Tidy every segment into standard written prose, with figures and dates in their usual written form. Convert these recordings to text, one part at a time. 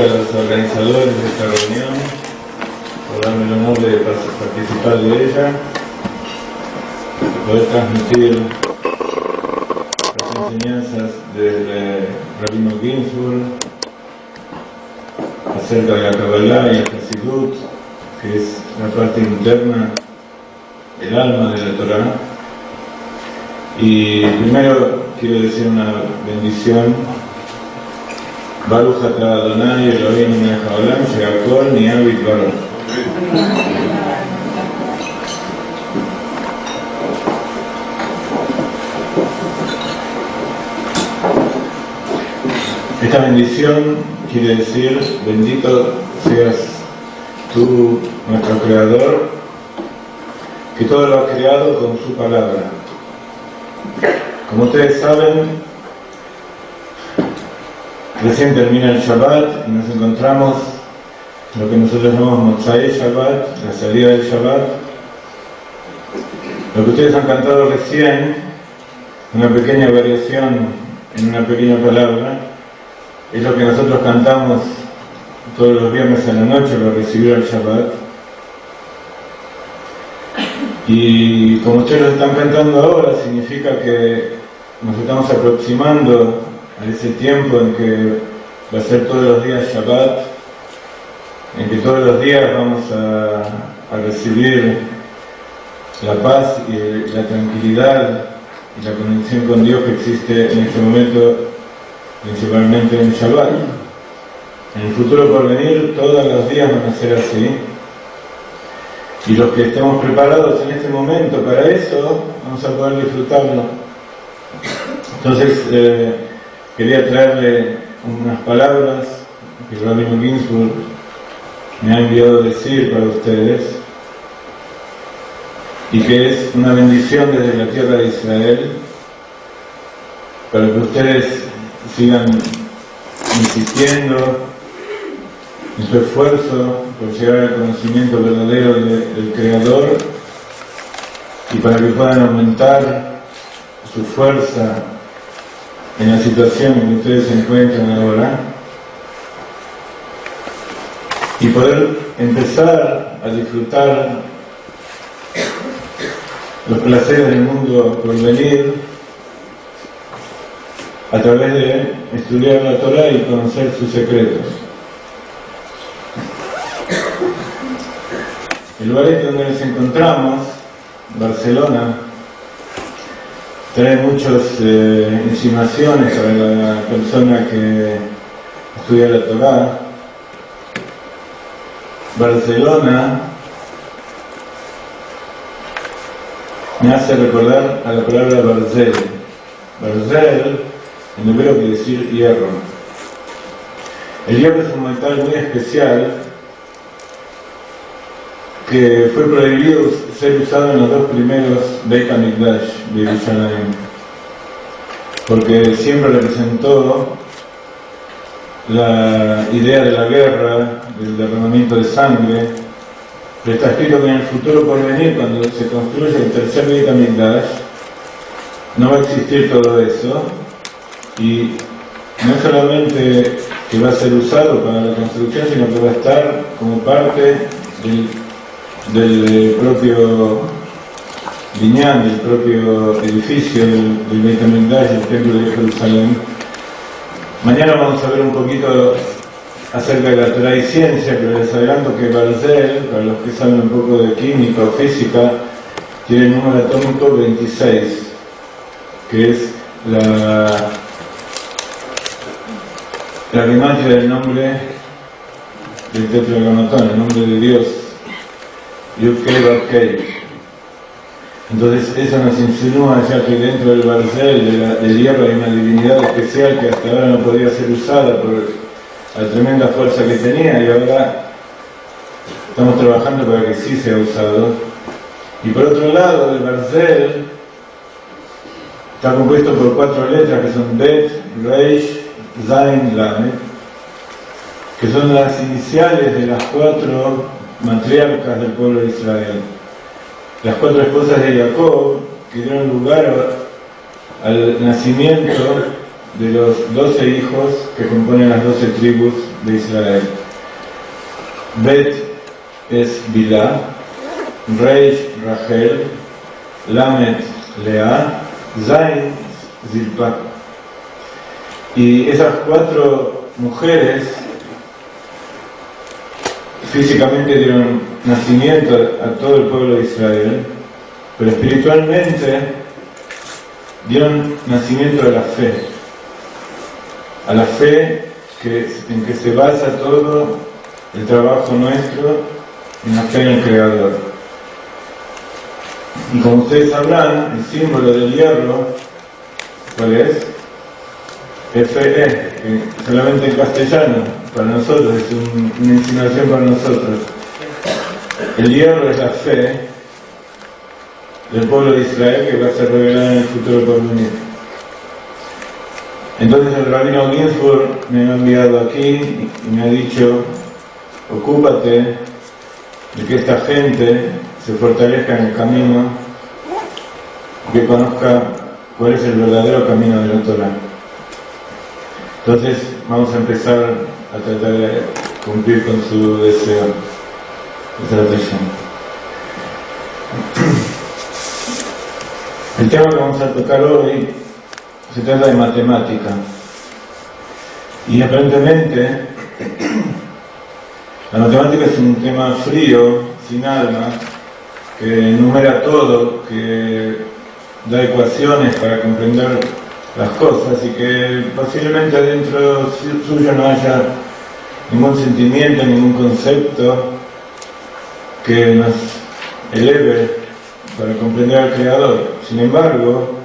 a los organizadores de esta reunión por darme el honor de participar de ella, de poder transmitir las enseñanzas del Rabino Ginsburg acerca de la Kabbalah y el Hasidut, que es la parte interna, el alma de la Torah. Y primero quiero decir una bendición. Baruch atah Adonai Eloheinu melech haolam shehakol nihya bidbaro. Esta bendición quiere decir: bendito seas tú, nuestro Creador, que todo lo ha creado con su palabra. Como ustedes saben, recién termina el Shabbat y nos encontramos en lo que nosotros llamamos Motzai Shabbat, la salida del Shabbat. Lo que ustedes han cantado recién, una pequeña variación en una pequeña palabra, es lo que nosotros cantamos todos los viernes en la noche para recibir el Shabbat. Y como ustedes lo están cantando ahora, significa que nos estamos aproximando a ese tiempo en que va a ser todos los días Shabbat, en que todos los días vamos a recibir la paz y la tranquilidad y la conexión con Dios que existe en este momento, principalmente en Shabbat. En el futuro por venir, todos los días van a ser así. Y los que estemos preparados en este momento para eso, vamos a poder disfrutarlo. Entonces, quería traerle unas palabras que el Rabino Ginsburg me ha enviado decir para ustedes, y que es una bendición desde la tierra de Israel, para que ustedes sigan insistiendo en su esfuerzo por llegar al conocimiento verdadero del Creador, y para que puedan aumentar su fuerza en la situación en que ustedes se encuentran ahora, y poder empezar a disfrutar los placeres del mundo por venir a través de estudiar la Torah y conocer sus secretos. El lugar donde nos encontramos, Barcelona, trae muchas insinuaciones para la persona que estudia la Torah. Barcelona me hace recordar a la palabra Barzel. Barzel en hebreo quiere decir hierro. El hierro es un metal muy especial que fue prohibido ser usado en los dos primeros Beit HaMikdash de Yerushalayim, porque siempre representó la idea de la guerra, del derramamiento de sangre. Pero está escrito que en el futuro por venir, cuando se construya el tercer Beit HaMikdash, no va a existir todo eso, y no solamente que va a ser usado para la construcción, sino que va a estar como parte del propio Binyan, del propio edificio del Beit HaMikdash, el templo de Jerusalén. Mañana vamos a ver un poquito acerca de la Torah y ciencia, pero les adelanto que Barzel, para los que saben un poco de química o física, tiene el número atómico 26, que es la gematria del nombre del Tetragrammatón, el nombre de Dios, Yud-Kei Vav-Kei. Entonces eso nos insinúa ya que dentro del Barzel, del hierro, hay una divinidad especial que hasta ahora no podía ser usada por la tremenda fuerza que tenía, y ahora estamos trabajando para que sí sea usado. Y por otro lado, el Barzel está compuesto por 4 letras que son Bet, Reish, Zain, Lamed, que son las iniciales de las 4 matriarcas del pueblo de Israel, las 4 esposas de Jacob, que dieron lugar al nacimiento de los 12 hijos que componen las 12 tribus de Israel. Bet es Bilá, Reish Rachel, Lamet Lea, Zain Zilpa. Y esas 4 mujeres físicamente dieron nacimiento a todo el pueblo de Israel, pero espiritualmente dieron nacimiento a la fe en que se basa todo el trabajo nuestro, en la fe en el Creador. Y como ustedes sabrán, el símbolo del hierro, ¿cuál es? FE, que solamente en castellano, para nosotros, es una insinuación para nosotros. El hierro es la fe del pueblo de Israel que va a ser revelada en el futuro por venir. Entonces el rabino Ginsburg me ha enviado aquí y me ha dicho: ocúpate de que esta gente se fortalezca en el camino, que conozca cuál es el verdadero camino de la Torah. Entonces vamos a empezar a tratar de cumplir con su deseo. El tema que vamos a tocar hoy se trata de matemática. Y aparentemente la matemática es un tema frío, sin alma, que enumera todo, que da ecuaciones para comprender las cosas y que posiblemente adentro suyo no haya ningún sentimiento, ningún concepto que nos eleve para comprender al Creador. Sin embargo,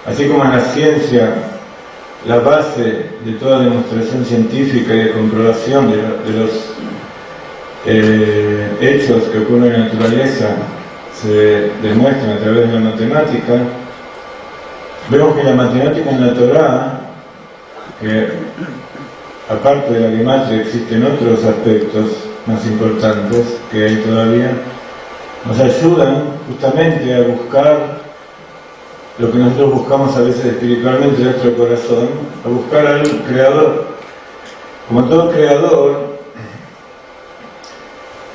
así como en la ciencia la base de toda demostración científica y de comprobación de los hechos que ocurren en la naturaleza se demuestran a través de la matemática, vemos que la matemática en la Torá, que aparte de la gematria existen otros aspectos más importantes que hay todavía, nos ayudan justamente a buscar lo que nosotros buscamos a veces espiritualmente en nuestro corazón, a buscar al Creador. Como todo creador,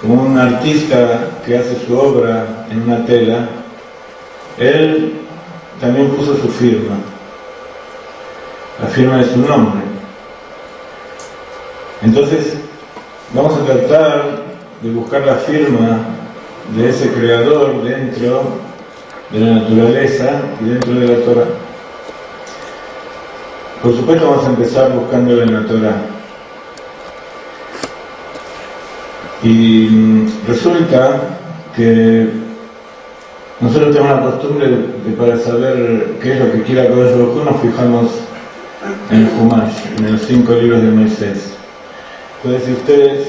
como un artista que hace su obra en una tela, él también puso su firma, la firma de su nombre. Entonces vamos a tratar de buscar la firma de ese Creador dentro de la naturaleza y dentro de la Torah. Por supuesto vamos a empezar buscándolo en la Torah. Y resulta que nosotros tenemos la costumbre de para saber qué es lo que quiere Akadosh Baruj Hu, nos fijamos en el Humash, en los 5 libros de Moisés. Entonces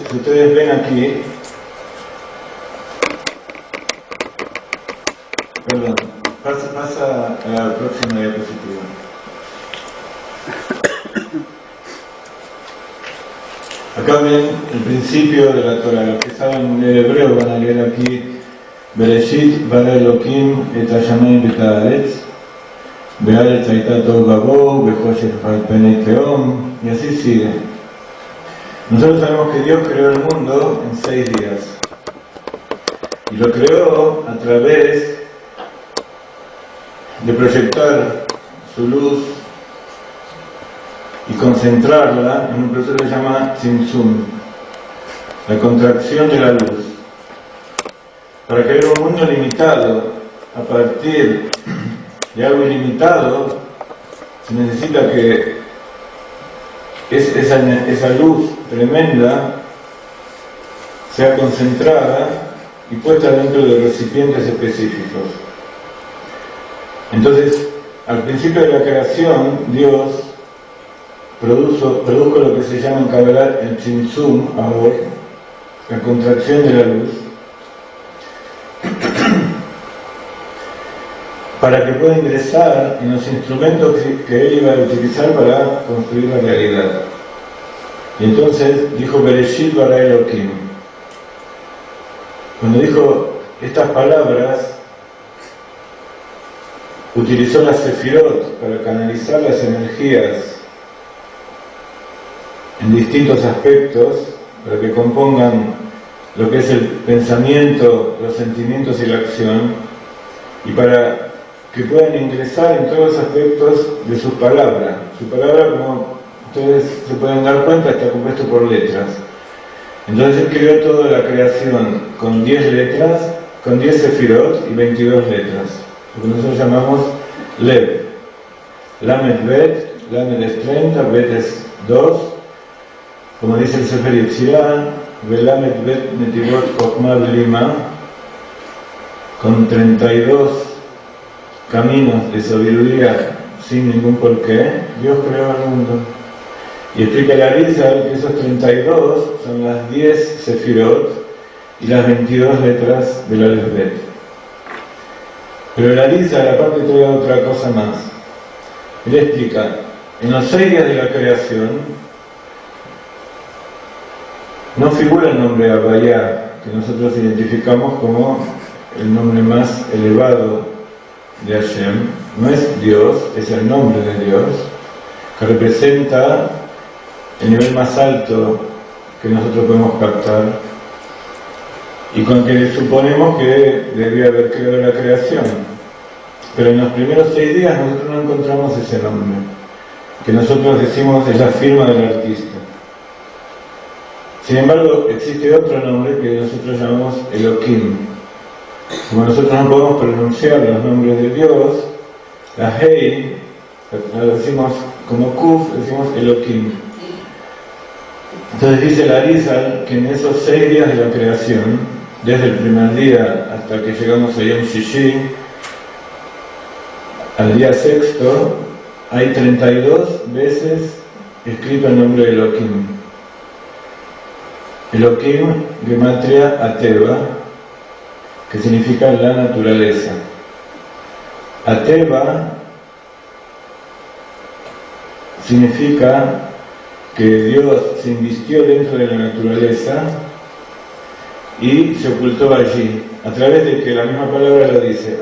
si ustedes ven aquí, perdón, pasa a la próxima diapositiva. Acá ven el principio de la Torah. Los que saben leer hebreo van a leer aquí: Bereshit bara Elokim et hashamayim v'et haaretz, be'aretz hayta tohu vavohu, bechoshech al penei tehom, y así sigue. Nosotros sabemos que Dios creó el mundo en 6 días. Y lo creó a través de proyectar su luz y concentrarla en un proceso que se llama Tzimtzum, la contracción de la luz. Para crear un mundo limitado a partir de algo ilimitado, se necesita que esa luz tremenda sea concentrada y puesta dentro de recipientes específicos. Entonces, al principio de la creación, Dios produjo lo que se llama en Kabbalah el Tzimtzum, ahora, la contracción de la luz, para que pueda ingresar en los instrumentos que él iba a utilizar para construir la realidad. Y entonces dijo Bereshit bara Elokim. Cuando dijo estas palabras, utilizó las sefirot para canalizar las energías en distintos aspectos, para que compongan lo que es el pensamiento, los sentimientos y la acción, y para que puedan ingresar en todos los aspectos de su palabra. Su palabra, como ustedes se pueden dar cuenta, está compuesto por letras. Entonces él creó toda la creación con 10 letras, con 10 sefirot y 22 letras, lo que nosotros llamamos Lev. Lamed Bet, Lamed es 30, Bet es 2, como dice el Sefer Yetzirah, Velamed Bet Netivot Chokhmah Velima, con 32 caminos de sabiduría sin ningún porqué, Dios creó el mundo. Y explica la Arizal que esos 32 son las 10 sefirot y las 22 letras del Aleph Bet. Pero la Arizal aparte trae otra cosa más. Él explica, en los 6 días de la creación no figura el nombre Havaya, que nosotros identificamos como el nombre más elevado de Hashem. No es Dios, es el nombre de Dios, que representa el nivel más alto que nosotros podemos captar y con que suponemos que debía haber creado la creación. Pero en los primeros 6 días nosotros no encontramos ese nombre, que nosotros decimos es la firma del artista. Sin embargo, existe otro nombre que nosotros llamamos Elohim. Como nosotros no podemos pronunciar los nombres de Dios, la Hei, la decimos como Kuf, decimos Elohim. Entonces dice la Arizal que en esos 6 días de la creación, desde el primer día hasta que llegamos a Yom Shishi, al día sexto, hay 32 veces escrito el nombre de Elohim. Elohim, gematria Ateva, que significa la naturaleza. Ateva significa que Dios se invistió dentro de la naturaleza y se ocultó allí, a través de que la misma palabra lo dice.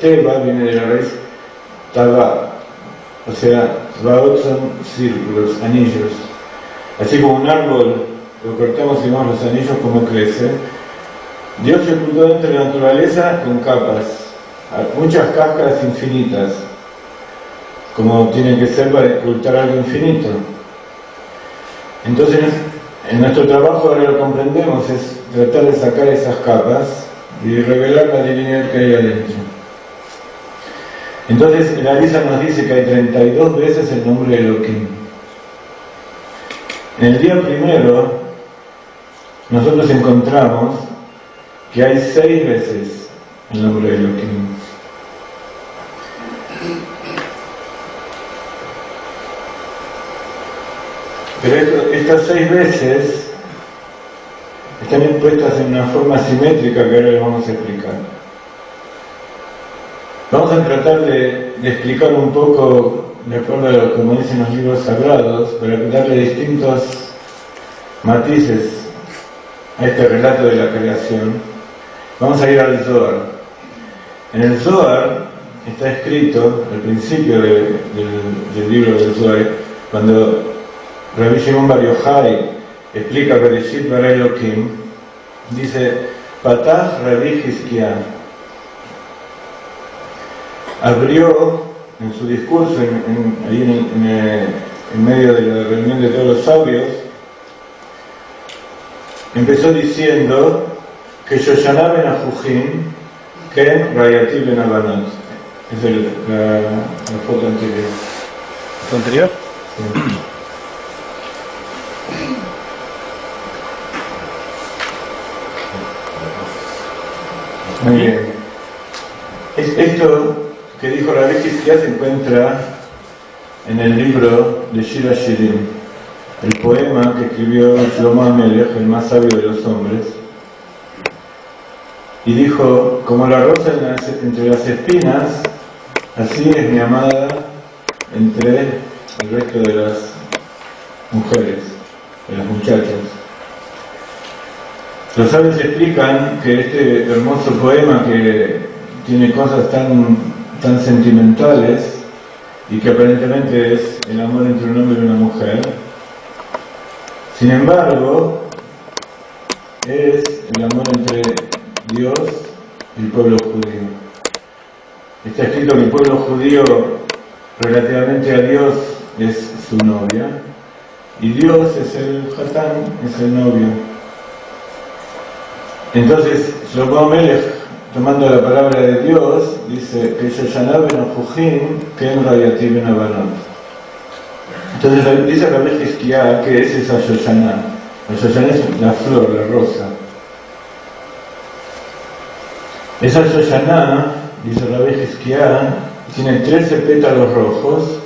Teva viene de la raíz Tava, o sea, Tvaot son círculos, anillos. Así como un árbol lo cortamos y vemos los anillos como crece, Dios se ocultó dentro de la naturaleza con capas, muchas cáscaras infinitas, como tienen que ser para ocultar algo infinito. Entonces, en nuestro trabajo, ahora lo comprendemos, es tratar de sacar esas capas y revelar la divinidad que hay adentro. Entonces, el Arizal nos dice que hay 32 veces el nombre de Elohim. En el día primero, nosotros encontramos que hay 6 veces el nombre de Elohim. Pero estas 6 veces están impuestas en una forma simétrica que ahora les vamos a explicar. Vamos a tratar de explicar un poco, de acuerdo a lo como dicen los libros sagrados, para darle distintos matices a este relato de la creación. Vamos a ir al Zohar. En el Zohar está escrito, al principio del libro del Zohar, cuando Rabbi Shimon Bar Yochai explica Bereshit bara Elohim, dice: Patach Rabbi Hizkiah, abrió en su discurso, ahí en medio de la reunión de todos los sabios, empezó diciendo que Shoshaná ben Ajujim Ken Rayati ben Abanot. Es la foto anterior. ¿La foto anterior? Sí. Muy bien. Esto que dijo Rabbi Hizkiah se encuentra en el libro de Shir HaShirim, el poema que escribió Shlomo HaMelech, el más sabio de los hombres, y dijo: como la rosa entre las espinas, así es mi amada entre el resto de las mujeres, de las muchachas. Los sabios explican que este hermoso poema, que tiene cosas tan tan sentimentales y que aparentemente es el amor entre un hombre y una mujer. Sin embargo, es el amor entre Dios y el pueblo judío. Está escrito que el pueblo judío, relativamente a Dios, es su novia, y Dios es el Hatán, es el novio. Entonces, Shlomo Melech, tomando la palabra de Dios, dice que Shoshana ben Afujín, que en Rayatí ben Abanot. Entonces dice Rabbi Hizkiah, ¿qué es esa Shoshana? La Shoshana es la flor, la rosa. Esa Shoshana, dice Rabbi Hizkiah, tiene 13 pétalos rojos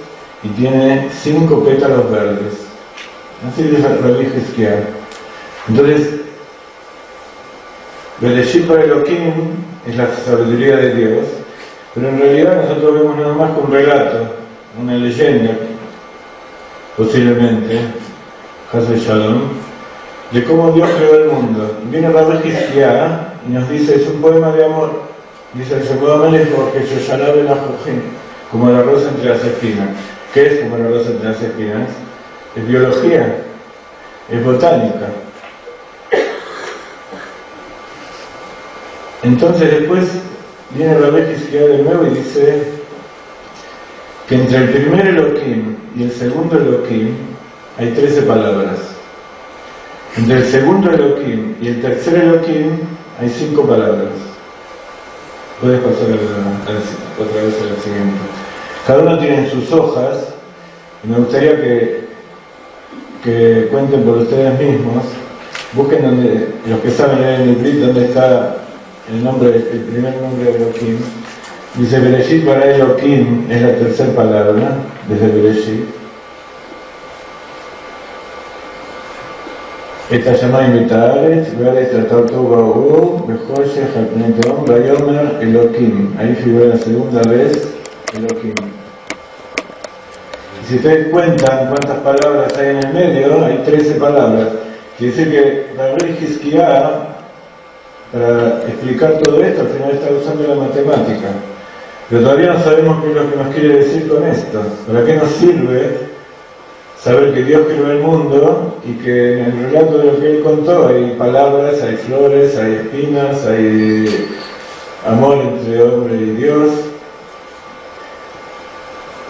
y tiene 5 pétalos verdes. Así dice Rabbi Hizkiah. Entonces, Bereshit bara Elohim es la sabiduría de Dios, pero en realidad nosotros vemos nada más que un relato, una leyenda, posiblemente, Hasbe Shalom, de cómo Dios creó el mundo. Viene Rabbi Hizkiah y nos dice, es un poema de amor. Dice el Shlomo Melech, porque Shoshana ben Afujín, como la rosa entre las espinas. ¿Qué es como la rosa entre las espinas? Es biología, es botánica. Entonces después viene Rabbi Hizkiah de nuevo y dice que entre el primer Elohim y el segundo Elohim hay 13 palabras. Entre el segundo Elohim y el tercer Elohim hay 5 palabras. Puedes pasar otra vez a la siguiente. Cada uno tiene sus hojas, y me gustaría que cuenten por ustedes mismos. Busquen donde, los que saben leer en el Brit, dónde está el primer nombre de Elohim. Dice Bereshit bara Elohim, es la tercera palabra desde Bereshit. Esta llama invitares, vale tratar todo Bejoshech al planetón, Vayomer Elohim. Ahí figura la segunda vez Elohim. Y si ustedes cuentan cuántas palabras hay en el medio, hay 13 palabras. Quiere decir que Rabbi Hizkiah, para explicar todo esto, al final está usando la matemática. Pero todavía no sabemos qué es lo que nos quiere decir con esto. ¿Para qué nos sirve saber que Dios creó el mundo y que en el relato de lo que Él contó hay palabras, hay flores, hay espinas, hay amor entre hombre y Dios?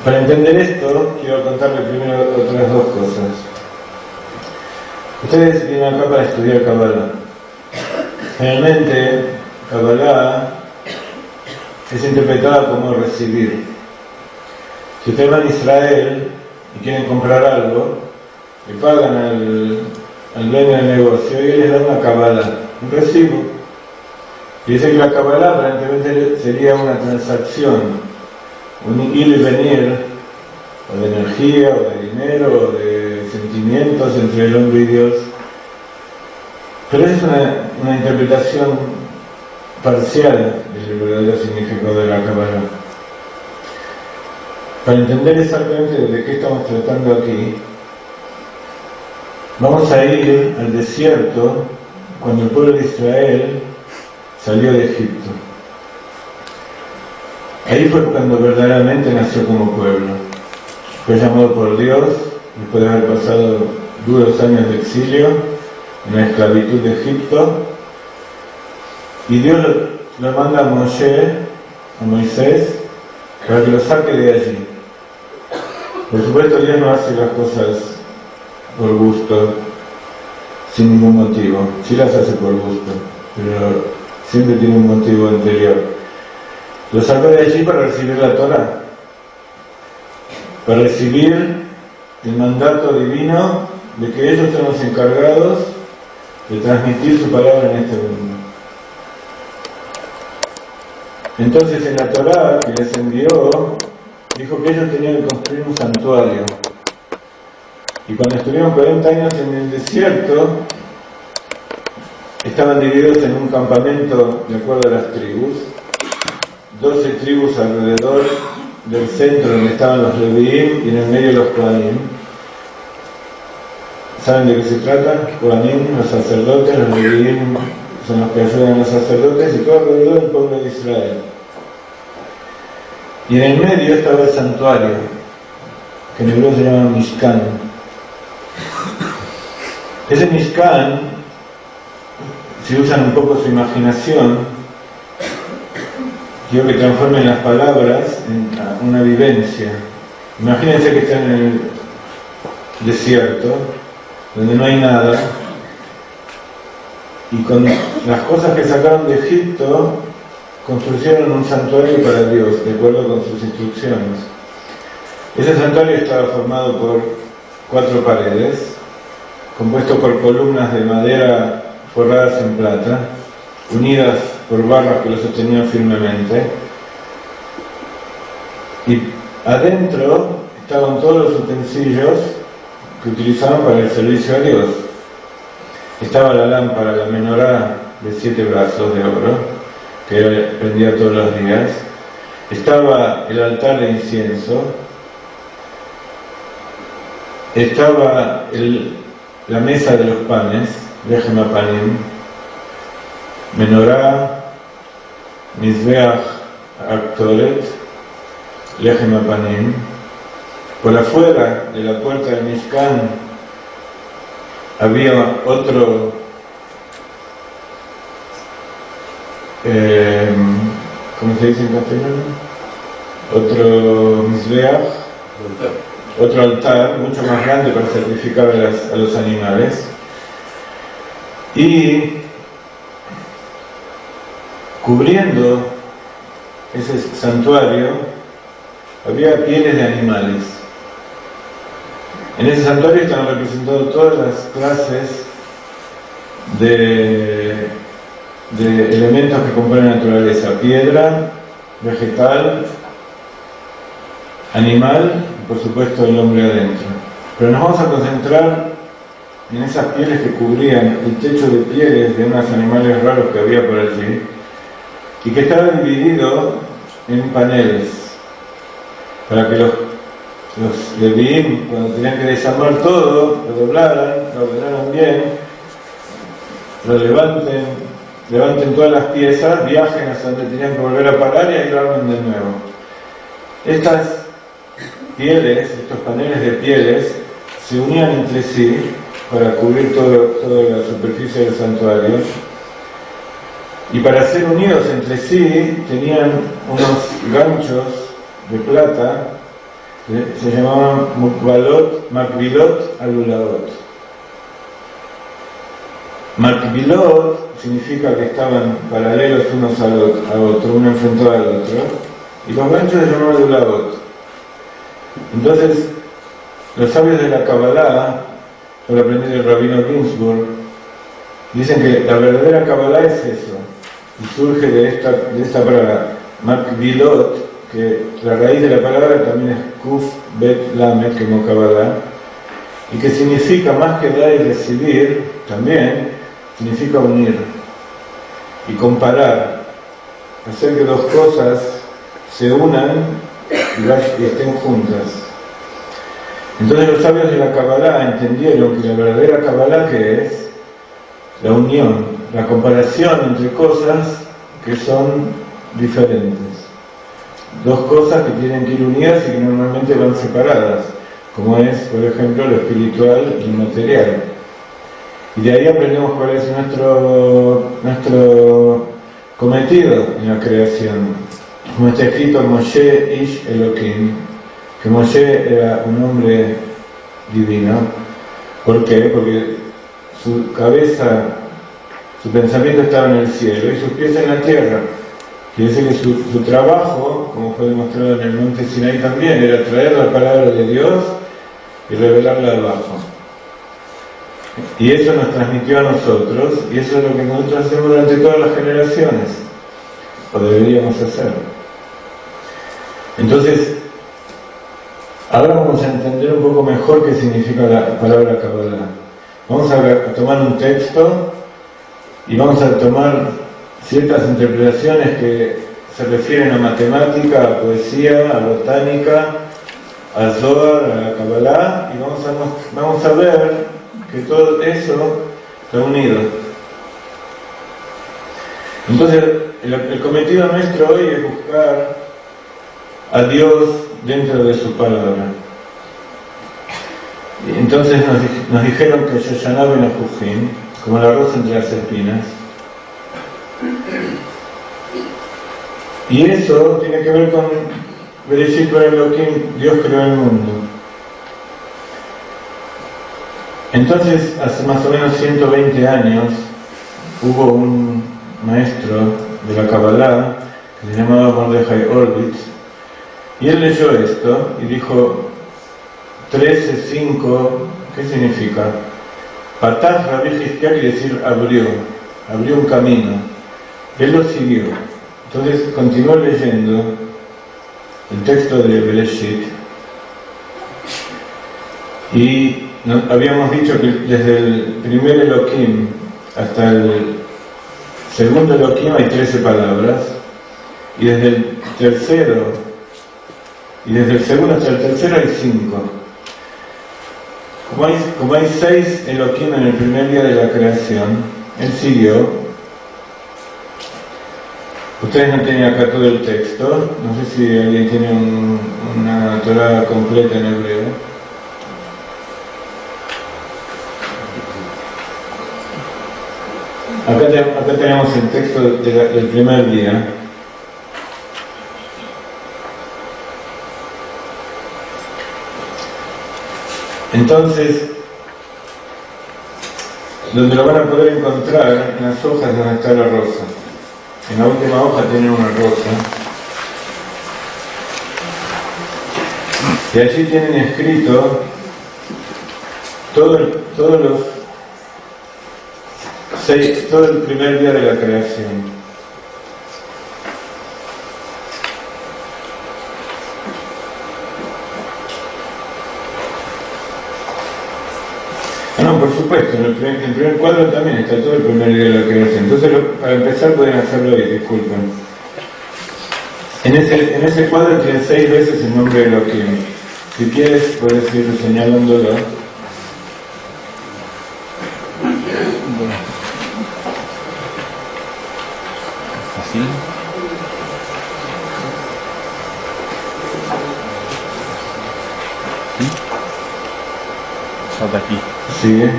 Para entender esto, quiero contarles primero otras dos cosas. Ustedes vienen acá para estudiar Kabbalah. Realmente, Kabbalah es interpretada como recibir. Si ustedes van a Israel y quieren comprar algo, le pagan al dueño del negocio y él les da una Kabbalah, un recibo. Y dice que la Kabbalah aparentemente sería una transacción, un ir y venir, o de energía, o de dinero, o de sentimientos entre el hombre y Dios. Pero es una interpretación parcial del verdadero significado de la Kabbalah. Para entender exactamente de qué estamos tratando aquí, vamos a ir al desierto cuando el pueblo de Israel salió de Egipto. Ahí fue cuando verdaderamente nació como pueblo. Fue llamado por Dios, después de haber pasado duros años de exilio, en la esclavitud de Egipto, y Dios lo manda a Moisés, para que lo saque de allí. Por supuesto, Dios no hace las cosas por gusto, sin ningún motivo. Sí las hace por gusto, pero siempre tiene un motivo anterior. Lo sacó de allí para recibir la Torá, para recibir el mandato divino de que ellos son los encargados de transmitir su palabra en este mundo. Entonces en la Torá que les envió, dijo que ellos tenían que construir un santuario. Y cuando estuvieron 40 años en el desierto, estaban divididos en un campamento de acuerdo a las tribus, 12 tribus alrededor del centro donde estaban los Leviim y en el medio los Kohanim. ¿Saben de qué se trata? Kohanim, los sacerdotes, los Leviim son los que ayudan a los sacerdotes y todo alrededor del pueblo de Israel. Y en el medio estaba el santuario, que en hebreo se llama Mishkan. Ese Mishkan, si usan un poco su imaginación, quiero que transformen las palabras en una vivencia. Imagínense que están en el desierto, donde no hay nada, y con las cosas que sacaron de Egipto, construyeron un santuario para Dios, de acuerdo con sus instrucciones. Ese santuario estaba formado por 4 paredes, compuesto por columnas de madera forradas en plata, unidas por barras que lo sostenían firmemente, y adentro estaban todos los utensilios que utilizaban para el servicio a Dios. Estaba la lámpara, la menorá de 7 brazos de oro, que prendía todos los días. Estaba el altar de incienso. Estaba la mesa de los panes, Lechem Hapanim, menorá, Mizbeach Aktoret, Lechem Hapanim. Por afuera de la puerta del Mishkan había otro ¿cómo se dice en castellano? Otro Mizbeach, otro altar mucho más grande para sacrificar a los animales, y cubriendo ese santuario había pieles de animales. En ese santuario están representadas todas las clases de elementos que componen la naturaleza: piedra, vegetal, animal y por supuesto el hombre adentro. Pero nos vamos a concentrar en esas pieles que cubrían el techo de pieles de unos animales raros que había por allí, y que estaba dividido en paneles, para que los leviim, cuando tenían que desarmar todo, lo doblaran, lo ordenaran bien, lo levanten todas las piezas, viajen hasta donde tenían que volver a parar y ahí lo armen de nuevo. Estas pieles, estos paneles de pieles, se unían entre sí para cubrir toda la superficie del santuario, y para ser unidos entre sí tenían unos ganchos de plata que se llamaban Makbilot Alulaot. Makbilot significa que estaban paralelos unos a otro, uno enfrentado al otro, y los ganchos se llamaban Alulaot. Entonces, los sabios de la Kabbalah, por aprender del Rabino Ginsburg, dicen que la verdadera Kabbalah es eso, y surge de esta palabra, Makbilot, que la raíz de la palabra también es Kuf Bet Lamed, como Kabbalah, y que significa más que dar y recibir, también significa unir y comparar, hacer que dos cosas se unan y estén juntas. Entonces los sabios de la Kabbalah entendieron que la verdadera Kabbalah, que es la unión, la comparación entre cosas que son diferentes, dos cosas que tienen que ir unidas y que normalmente van separadas, como es, por ejemplo, lo espiritual y lo material. Y de ahí aprendemos cuál es nuestro cometido en la creación. Como está escrito, Moshe Ish Elohim, que Moshe era un hombre divino. ¿Por qué? Porque su cabeza, su pensamiento estaba en el cielo y sus pies en la tierra. Quiere decir que su trabajo, como fue demostrado en el monte Sinaí también, era traer la palabra de Dios y revelarla abajo. Y eso nos transmitió a nosotros, y eso es lo que nosotros hacemos durante todas las generaciones, o deberíamos hacer. Entonces, ahora vamos a entender un poco mejor qué significa la palabra Kabbalah. Vamos a tomar un texto y vamos a tomar ciertas interpretaciones que se refieren a matemática, a poesía, a botánica, al Zohar, a la Kabbalah, y vamos a ver que todo eso está unido. Entonces, el cometido nuestro hoy es buscar a Dios dentro de su palabra. Y entonces nos dijeron que Shoshana ben Ajujín, como la rosa entre las espinas. Y eso tiene que ver con Bereshit bara Elohim, Dios creó el mundo. Entonces, hace más o menos 120 años, hubo un maestro de la Kabbalah que se llamaba Mordechai Orbitz, y él leyó esto y dijo 13:5, ¿qué significa? Patach Rabbi Hizkiah quiere decir abrió un camino. Él lo siguió. Entonces continuó leyendo el texto de Bereshit y habíamos dicho que desde el primer Elohim hasta el segundo Elohim hay 13 palabras, y desde el segundo hasta el tercero hay 5. Como hay 6 Elohim en el primer día de la creación, él siguió. Ustedes no tienen acá todo el texto, no sé si alguien tiene una Torah completa en hebreo. Acá tenemos el texto del primer día. Entonces, donde lo van a poder encontrar, en las hojas donde está la rosa. En la última hoja tienen una rosa. Y allí tienen escrito todo el primer día de la creación. No, por supuesto, en el primer cuadro también está todo el primer día de la creación. Entonces, para empezar pueden hacerlo ahí, disculpen. En ese cuadro tiene 6 veces el nombre de Elohim. Si quieres, puedes ir señalándolo. ¿Así? ¿Sí? Salta aquí. Sigue. Aquí.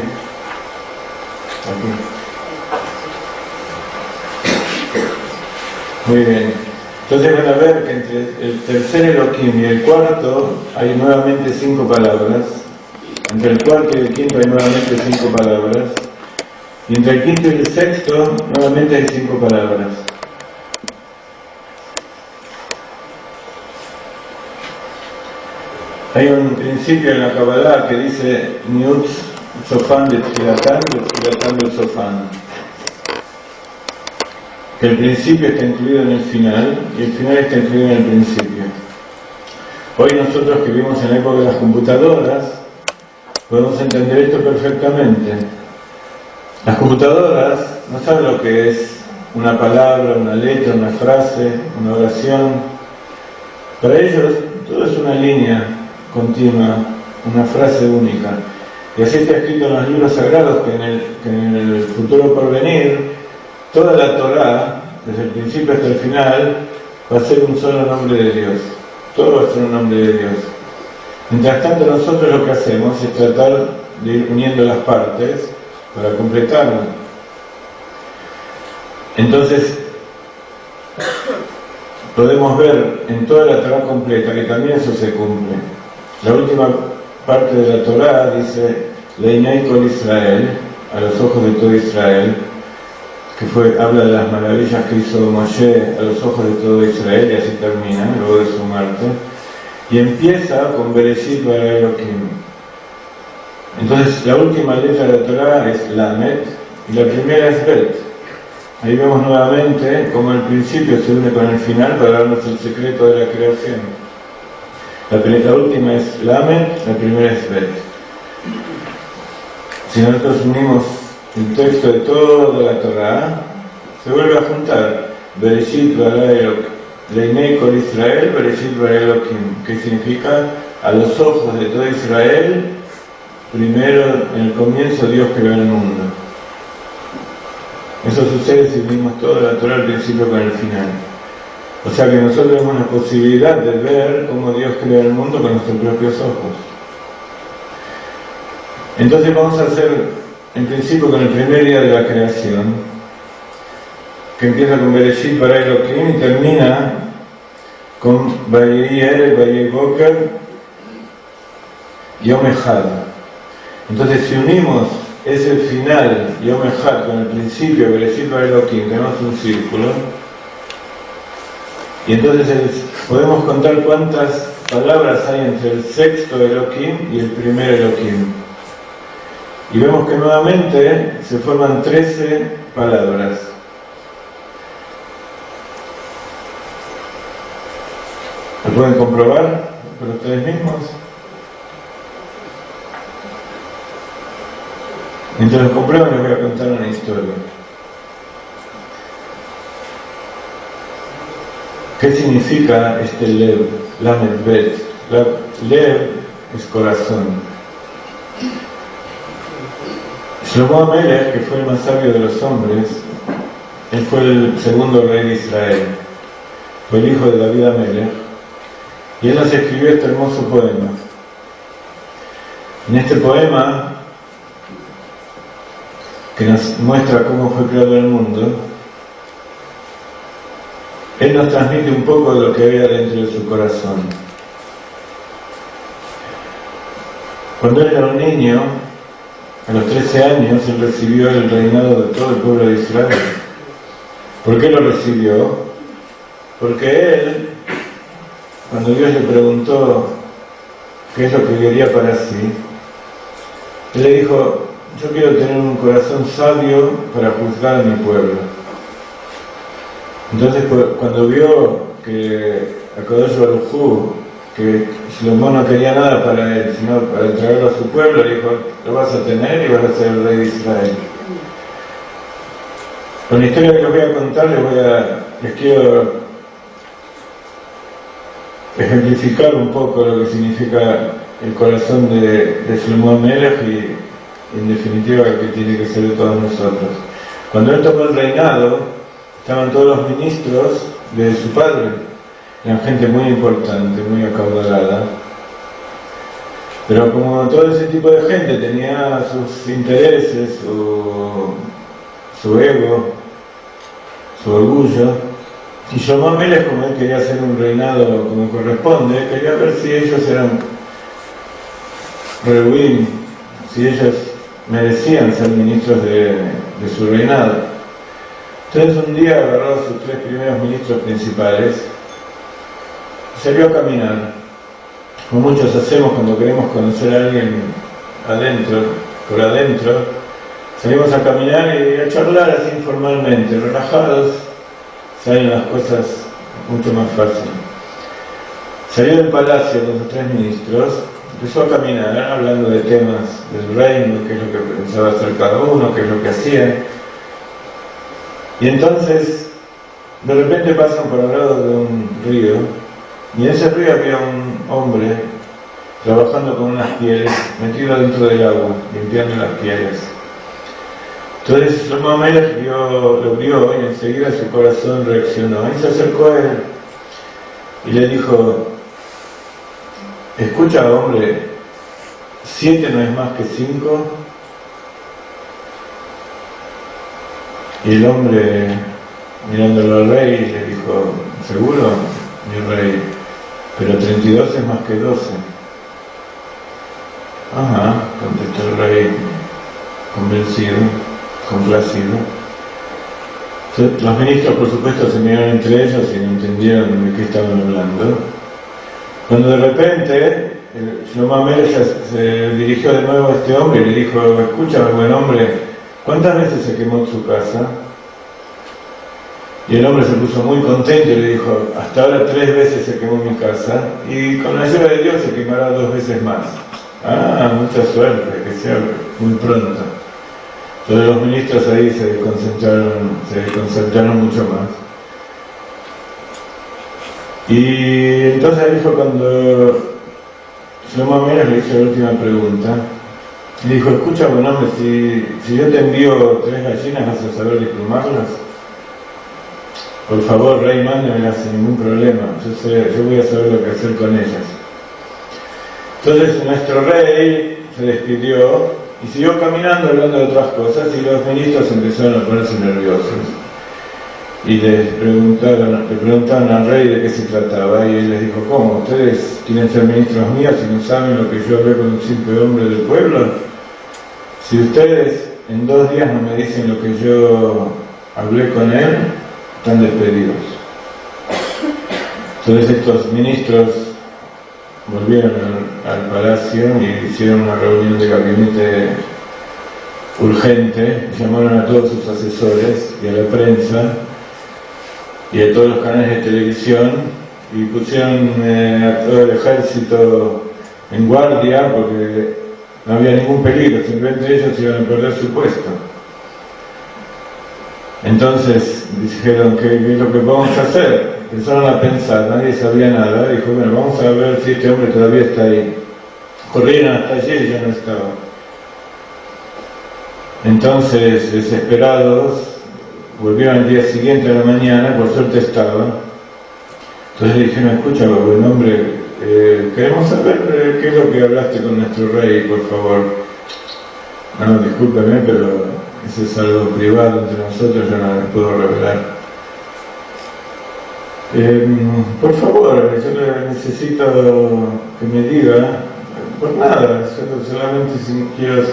Muy bien. Entonces van a ver que entre el tercer Elohim y el cuarto hay nuevamente 5 palabras. Entre el cuarto y el quinto hay nuevamente 5 palabras. Y entre el quinto y el sexto nuevamente hay 5 palabras. Hay un principio en la Kabbalah que dice Niut Sofán de Tfilatán del Sofán, que el principio está incluido en el final y el final está incluido en el principio. Hoy nosotros que vivimos en la época de las computadoras podemos entender esto perfectamente. Las computadoras no saben lo que es una palabra, una letra, una frase, una oración. Para ellos todo es una línea continua, una frase única. Y así está escrito en los libros sagrados que en el futuro porvenir, toda la Torah, desde el principio hasta el final, va a ser un solo nombre de Dios. Todo va a ser un nombre de Dios. Mientras tanto, nosotros lo que hacemos es tratar de ir uniendo las partes para completarlo. Entonces, podemos ver en toda la Torah completa que también eso se cumple. La última parte de la Torah dice Leinei Kol Israel, a los ojos de todo Israel, que habla de las maravillas que hizo Moshe a los ojos de todo Israel, y así termina, luego de su muerte, y empieza con Bereshit bara Elohim. Entonces la última letra de la Torah es Lamed y la primera es Bet. Ahí vemos nuevamente cómo el principio se une con el final para darnos el secreto de la creación. La última es Lamed, la primera es Bet. Si nosotros unimos el texto de toda la Torah, se vuelve a juntar Bereshit bara Elohim, Leinei Kol Israel, Bereshit bara Elohim, que significa a los ojos de todo Israel, primero en el comienzo Dios creó el mundo. Eso sucede si unimos toda la Torah al principio con el final. O sea que nosotros tenemos la posibilidad de ver cómo Dios crea el mundo con nuestros propios ojos. Entonces vamos a hacer, en principio, con el primer día de la creación, que empieza con Bereshit bara Elokim y termina con Vayei Erev, Vayei Boker, Yom Echad. Entonces, si unimos ese final, Yom Echad, con el principio, Bereshit bara Elokim, tenemos un círculo. Y entonces podemos contar cuántas palabras hay entre el sexto Elokim y el primer Elokim. Y vemos que nuevamente se forman 13 palabras. ¿Lo pueden comprobar por ustedes mismos? Mientras lo comprueban les voy a contar una historia. ¿Qué significa este Lev? Lamed Bet. Lev es corazón. Shlomo HaMelech, que fue el más sabio de los hombres, él fue el segundo rey de Israel, fue el hijo de David HaMelech, y él nos escribió este hermoso poema. En este poema, que nos muestra cómo fue creado el mundo, él nos transmite un poco de lo que había dentro de su corazón. Cuando él era un niño, a los 13 años, él recibió el reinado de todo el pueblo de Israel. ¿Por qué lo recibió? Porque él, cuando Dios le preguntó qué es lo que quería para sí, él le dijo: yo quiero tener un corazón sabio para juzgar a mi pueblo. Entonces, cuando vio que Akadosh Baruj Hu, que Shlomo no quería nada para él, sino para entregarlo a su pueblo, le dijo: lo vas a tener y vas a ser el rey de Israel. Con la historia que les voy a contar, les quiero ejemplificar un poco lo que significa el corazón de Shlomo HaMelech y, en definitiva, que tiene que ser de todos nosotros. Cuando él tomó el reinado, estaban todos los ministros de su padre. Eran gente muy importante, muy acaudalada. Pero como todo ese tipo de gente tenía sus intereses, su ego, su orgullo, y Shlomo HaMelech, como él quería hacer un reinado como corresponde, quería ver si ellos eran rehuín, si ellos merecían ser ministros de su reinado. Entonces un día agarró a sus 3 primeros ministros principales y salió a caminar, como muchos hacemos cuando queremos conocer a alguien por adentro, salimos a caminar y a charlar así informalmente, relajados, salen las cosas mucho más fácil. Salió del palacio con sus 3 ministros, empezó a caminar hablando de temas del reino, qué es lo que pensaba hacer cada uno, qué es lo que hacía. Y entonces, de repente pasan por al lado de un río, y en ese río había un hombre trabajando con unas pieles, metido dentro del agua, limpiando las pieles. Entonces Shlomo HaMelech lo vio y enseguida su corazón reaccionó. Y se acercó a él y le dijo: escucha, hombre, 7 no es más que 5. Y el hombre, mirándolo al rey, le dijo: ¿seguro, mi rey? Pero 32 es más que 12. Ajá, contestó el rey, convencido, complacido. Entonces, los ministros, por supuesto, se miraron entre ellos y no entendieron de qué estaban hablando. Cuando de repente Shlomo HaMelech se dirigió de nuevo a este hombre y le dijo: escúchame, buen hombre, ¿cuántas veces se quemó su casa? Y el hombre se puso muy contento y le dijo: hasta ahora 3 veces se quemó mi casa, y con la ayuda de Dios se quemará 2 veces más. Ah, mucha suerte, que sea muy pronto. Entonces los ministros ahí se desconcentraron mucho más. Y entonces ahí fue cuando Shlomo HaMelech le hizo la última pregunta. Le dijo: escucha, buen hombre, si yo te envío 3 gallinas, ¿vas a saber desplumarlas? por favor, rey, mándemelas sin ningún problema, yo voy a saber lo que hacer con ellas. Entonces nuestro rey se despidió y siguió caminando hablando de otras cosas, y los ministros empezaron a ponerse nerviosos y le preguntaron al rey de qué se trataba, y él les dijo: ¿cómo? ¿Ustedes quieren ser ministros míos y no saben lo que yo hablé con un simple hombre del pueblo? Si ustedes en 2 días no me dicen lo que yo hablé con él, están despedidos. Entonces estos ministros volvieron al palacio y hicieron una reunión de gabinete urgente, llamaron a todos sus asesores y a la prensa y a todos los canales de televisión, y pusieron a todo el ejército en guardia porque no había ningún peligro, simplemente ellos iban a perder su puesto. Entonces dijeron: ¿qué es lo que vamos a hacer? Empezaron a pensar, nadie sabía nada, dijo: bueno, vamos a ver si este hombre todavía está ahí. Corrieron hasta allí y ya no estaba. Entonces, desesperados, volvieron al día siguiente a la mañana, por suerte estaba. Entonces le dijeron: escucha, buen hombre, queremos saber qué es lo que hablaste con nuestro rey, por favor. No, discúlpeme, pero eso es algo privado entre nosotros, yo no les puedo revelar. Por favor, yo necesito que me diga, por nada, yo solamente si quiero,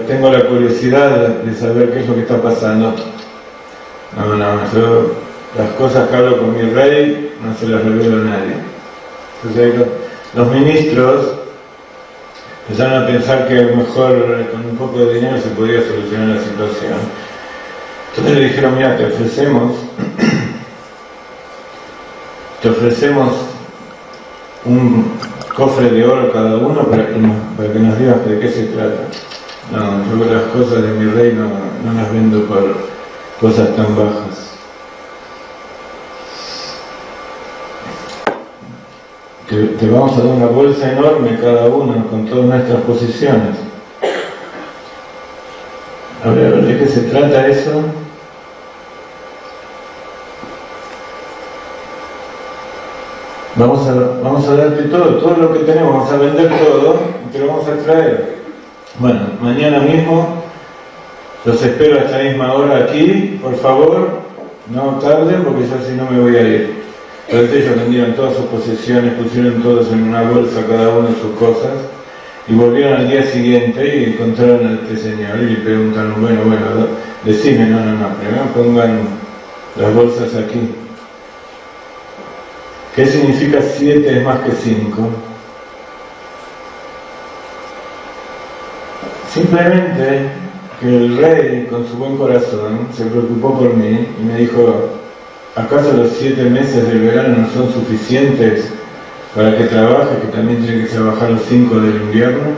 tengo la curiosidad de saber qué es lo que está pasando. No, yo las cosas que hablo con mi rey no se las revelo a nadie. Entonces los ministros empezaron a pensar que mejor con un poco de dinero se podía solucionar la situación. Entonces le dijeron: mira, te ofrecemos un cofre de oro cada uno para que nos digas de qué se trata. No, yo las cosas de mi rey no las vendo por cosas tan bajas. Te vamos a dar una bolsa enorme cada uno con todas nuestras posesiones. A ver, ¿de qué se trata eso? Vamos a darte todo lo que tenemos, vamos a vender todo y te lo vamos a traer. Bueno, mañana mismo los espero a esta misma hora aquí, por favor, no tarden porque yo si no me voy a ir. Entonces ellos vendieron todas sus posesiones, pusieron todos en una bolsa cada uno sus cosas, y volvieron al día siguiente y encontraron a este señor y le preguntaron: bueno, decime, no, primero pongan las bolsas aquí. ¿Qué significa 7 es más que 5? Simplemente que el rey, con su buen corazón, se preocupó por mí y me dijo: ¿acaso los 7 meses del verano no son suficientes para que trabaje, que también tiene que trabajar los 5 del invierno?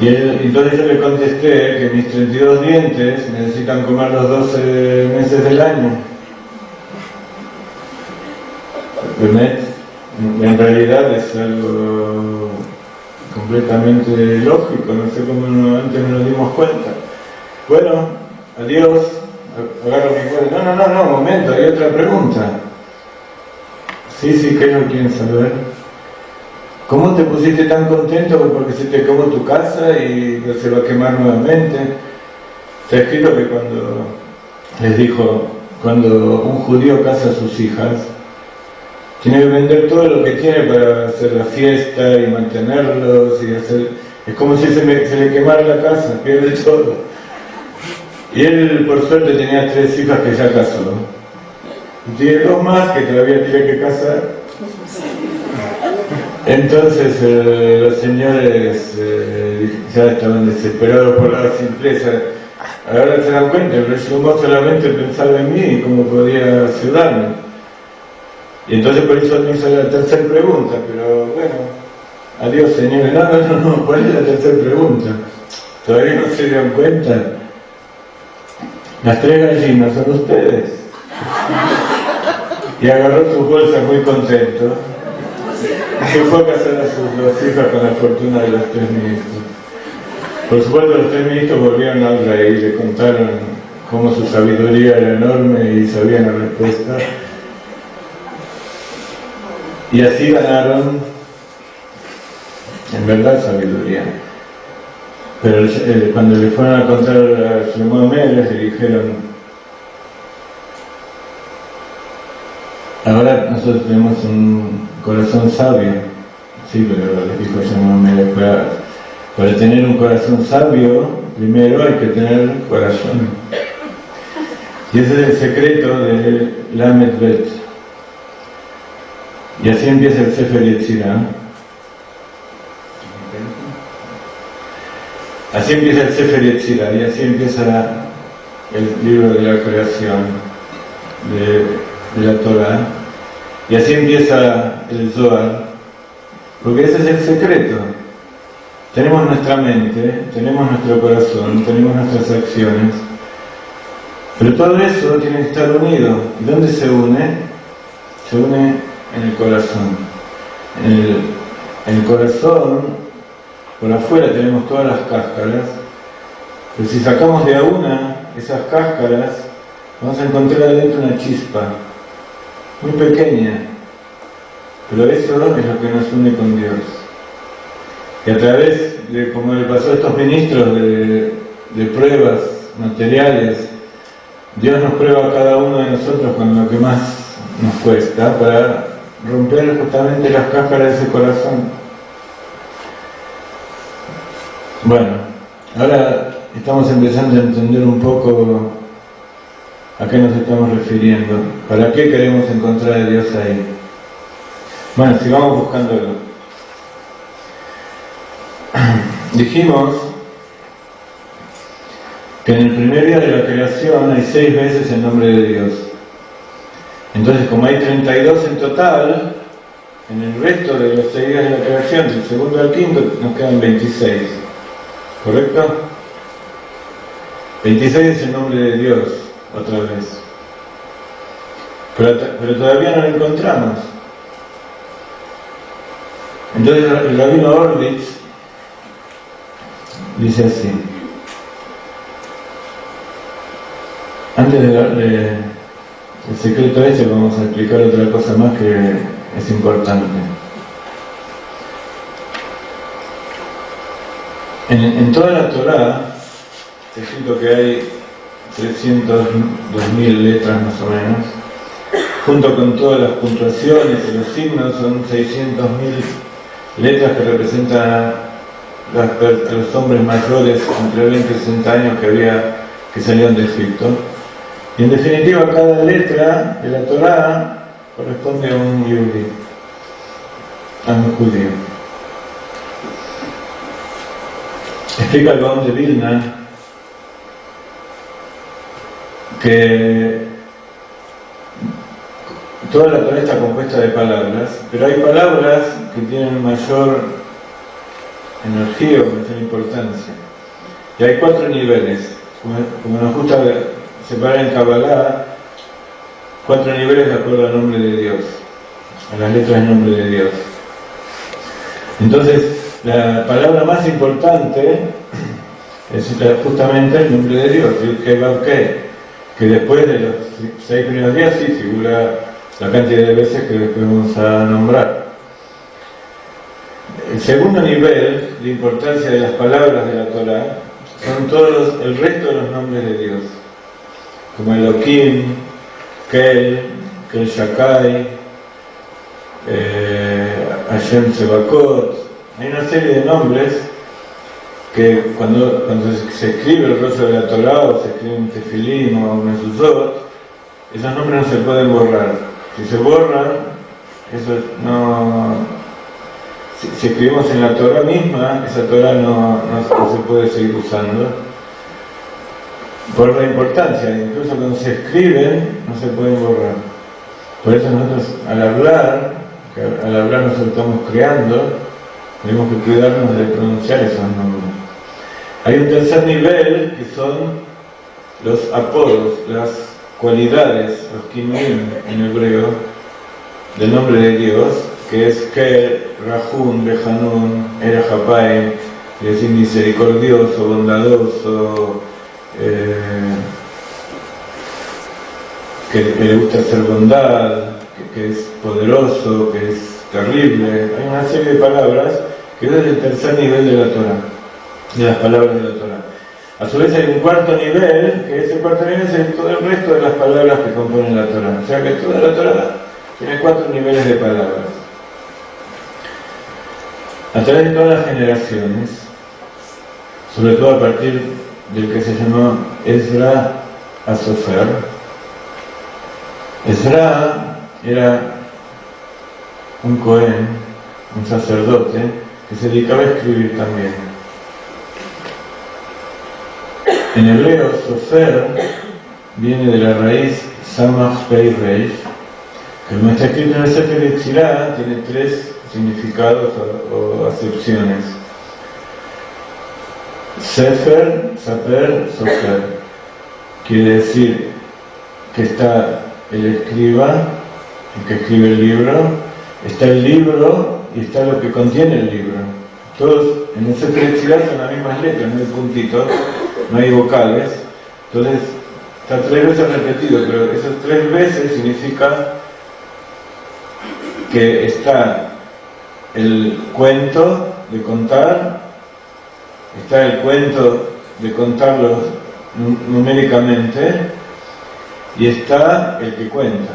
Y entonces yo le contesté que mis 32 dientes necesitan comer los 12 meses del año. En realidad es algo completamente lógico, no sé cómo antes no nos dimos cuenta. Bueno, adiós, agarro mi cuerda. No, un momento, hay otra pregunta. Sí, ¿qué es lo que quieren saber? ¿Cómo te pusiste tan contento porque se te quemó tu casa y se va a quemar nuevamente? Está escrito que cuando un judío casa a sus hijas, tiene que vender todo lo que tiene para hacer la fiesta y mantenerlos y hacer... Es como si se le quemara la casa, pierde todo. Y él, por suerte, tenía 3 hijas que ya casó. Y tiene 2 más que todavía tiene que casar. Entonces los señores ya estaban desesperados por la simpleza. Ahora se dan cuenta, el resumo solamente pensaba en mí y cómo podía ayudarme. Y entonces por eso me hizo la tercera pregunta, pero bueno, adiós señores. No, ¿cuál es la tercera pregunta? ¿Todavía no se dieron cuenta? Las 3 gallinas son ustedes. Y agarró sus bolsas muy contento. Se fue a casar a sus 2 hijas con la fortuna de los 3 ministros. Por supuesto, los 3 ministros volvieron al rey y le contaron cómo su sabiduría era enorme y sabían la respuesta. Y así ganaron, en verdad, sabiduría. Pero cuando le fueron a contar a Shlomo Melech, le dijeron: ahora nosotros tenemos un corazón sabio. Sí, pero les dijo Shlomo Melech, para tener un corazón sabio, primero hay que tener corazón. Y ese es el secreto del Lamed Bet. Y así empieza el Sefer Yetzirah. Así empieza el Sefer Yetzirah y así empieza el libro de la creación de la Torah. Y así empieza el Zohar, porque ese es el secreto. Tenemos nuestra mente, tenemos nuestro corazón, tenemos nuestras acciones, pero todo eso tiene que estar unido. ¿Y dónde se une? Se une en el corazón. En el corazón, por afuera tenemos todas las cáscaras, pero si sacamos de a una esas cáscaras, vamos a encontrar adentro una chispa, muy pequeña, pero eso es lo que nos une con Dios. Y a través de, como le pasó a estos ministros de pruebas materiales, Dios nos prueba a cada uno de nosotros con lo que más nos cuesta, para romper justamente las cáscaras de ese corazón. Bueno, ahora estamos empezando a entender un poco a qué nos estamos refiriendo, para qué queremos encontrar a Dios ahí. Bueno, sigamos buscándolo. Dijimos que en el primer día de la creación hay 6 veces el nombre de Dios. Entonces, como hay 32 en total, en el resto de los 6 días de la creación, del segundo al quinto, nos quedan 26. ¿Correcto? 26 es el nombre de Dios, otra vez. Pero todavía no lo encontramos. Entonces el rabino Orlitz dice así: antes el secreto ese, vamos a explicar otra cosa más que es importante. En toda la Torah está escrito que hay 302.000 letras más o menos, junto con todas las puntuaciones y los signos. Son 600.000 letras que representan a los hombres mayores entre 20 y 60 años que salieron de Egipto. Y en definitiva, cada letra de la Torah corresponde a un yudí, a un judío. Explica el Gaón de Vilna que toda la Torah está compuesta de palabras, pero hay palabras que tienen mayor energía o mayor importancia. Y hay 4 niveles, como nos gusta separar en Kabbalah, 4 niveles de acuerdo al nombre de Dios, a las letras del nombre de Dios. Entonces, la palabra más importante es justamente el nombre de Dios, que después de los 6 primeros días sí figura la cantidad de veces que después vamos a nombrar. El segundo nivel de importancia de las palabras de la Torah son el resto de los nombres de Dios, como Elohim, Kel Shakai, Hashem Sebakot. Hay una serie de nombres que cuando se escribe el rostro de la Torah, o se escribe un Tefilim o un Mezuzot, esos nombres no se pueden borrar. Si se borran, eso no. Si escribimos en la Torah misma, esa Torah no se puede seguir usando por la importancia. Incluso cuando se escriben, no se pueden borrar. Por eso nosotros, al hablar nosotros estamos creando, tenemos que cuidarnos de pronunciar esos nombres. Hay un tercer nivel que son los apodos, las cualidades, los kinuim en hebreo, del nombre de Dios, que es Kel, Rahum, Behanun, Erahapai, es decir, misericordioso, bondadoso, que le gusta hacer bondad, que es poderoso, que es terrible. Hay una serie de palabras que es el tercer nivel de la Torah, de las palabras de la Torah. A su vez hay un cuarto nivel, que ese cuarto nivel es todo el resto de las palabras que componen la Torah. O sea que toda la Torah tiene 4 niveles de palabras. A través de todas las generaciones, sobre todo a partir del que se llamó Ezra a Sofer. Ezra era un Cohen, un sacerdote, que se dedicaba a escribir también. En hebreo, Sofer viene de la raíz Samach Pei Reish, que como está escrito en el Sefer Yetzirah, tiene 3 significados o acepciones. Sefer, Saper, Sofer. Quiere decir que está el escriba, el que escribe el libro, está el libro y está lo que contiene el libro. Todos en el Sefer Yetzirah son las mismas letras, no hay puntitos, no hay vocales. Entonces está 3 veces repetido, pero esas 3 veces significa que está el cuento de contar, está el cuento de contarlo numéricamente y está el que cuenta.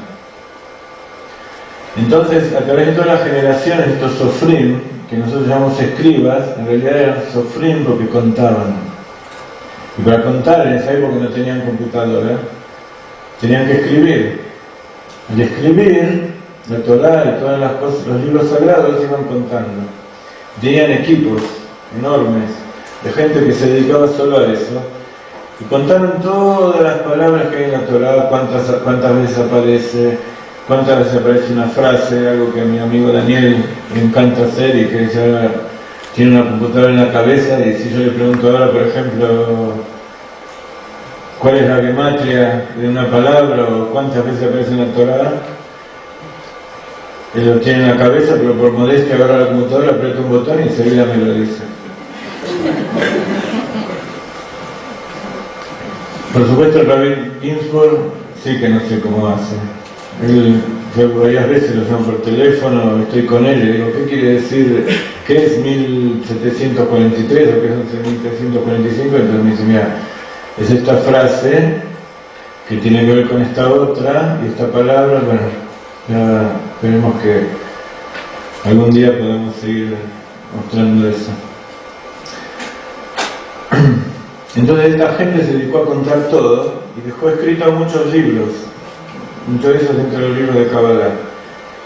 Entonces, a través de todas las generaciones, estos sofrim, que nosotros llamamos escribas, en realidad eran sofrim porque contaban. Y para contar en esa época no tenían computadora, tenían que escribir. Al escribir, la Torah y todas las cosas, los libros sagrados iban contando. Tenían equipos enormes de gente que se dedicaba solo a eso y contaron todas las palabras que hay en la Torah, cuántas veces aparece, cuántas veces aparece una frase, algo que a mi amigo Daniel le encanta hacer y que ya tiene una computadora en la cabeza, y si yo le pregunto ahora, por ejemplo, cuál es la gematria de una palabra o cuántas veces aparece en la Torah, él lo tiene en la cabeza, pero por modestia agarra la computadora, aprieta un botón y enseguida me lo dice. Por supuesto, el Rabbi Ginsburg sí que no sé cómo hace. Él, yo varias veces lo llamo por teléfono, estoy con él y le digo, ¿qué quiere decir? ¿Qué es 1743 o qué es 1345? Entonces me dice, mira, es esta frase que tiene que ver con esta otra y esta palabra. Bueno, ya esperemos que algún día podamos seguir mostrando eso. Entonces esta gente se dedicó a contar todo y dejó escritos muchos libros, muchos de esos dentro de los libros de Kabbalah.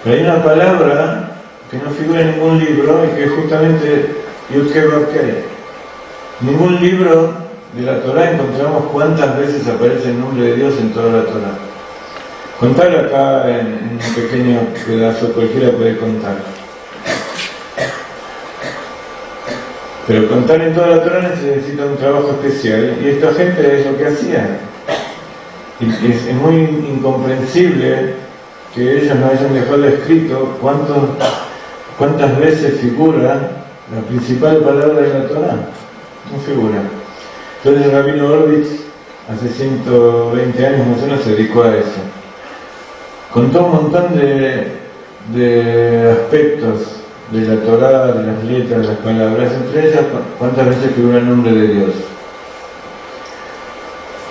Pero hay una palabra que no figura en ningún libro y que es justamente Yud-Kei Vav-Kei. En ningún libro de la Torah encontramos cuántas veces aparece el nombre de Dios en toda la Torah. Contar acá en un pequeño pedazo, cualquiera puede contar. Pero contar en toda la Torah necesita un trabajo especial, y esta gente es lo que hacía. Y es muy incomprensible que ellos no hayan dejado escrito cuántas veces figura la principal palabra de la Torah. No figura. Entonces el Rabino Horvitz, hace 120 años más o menos, se dedicó a eso. Contó un montón de aspectos de la Torah, de las letras, de las palabras, entre ellas cuántas veces figura el nombre de Dios.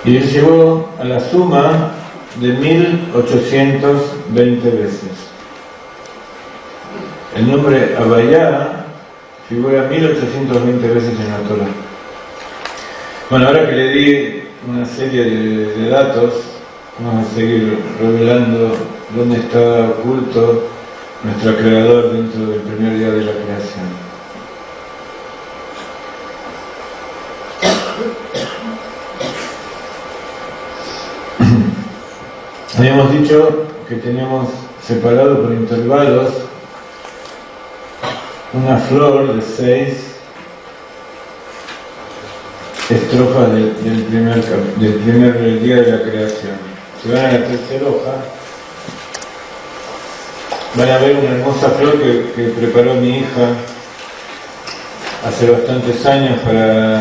Y él llegó a la suma de 1820 veces. El nombre Havaya figura 1820 veces en la Torah. Bueno, ahora que le di una serie de datos, vamos a seguir revelando dónde está oculto nuestro Creador dentro del primer día de la creación. Habíamos dicho que teníamos separado por intervalos una flor de 6 estrofas del primer día de la creación. Si van a la tercera hoja, van a ver una hermosa flor que preparó mi hija hace bastantes años para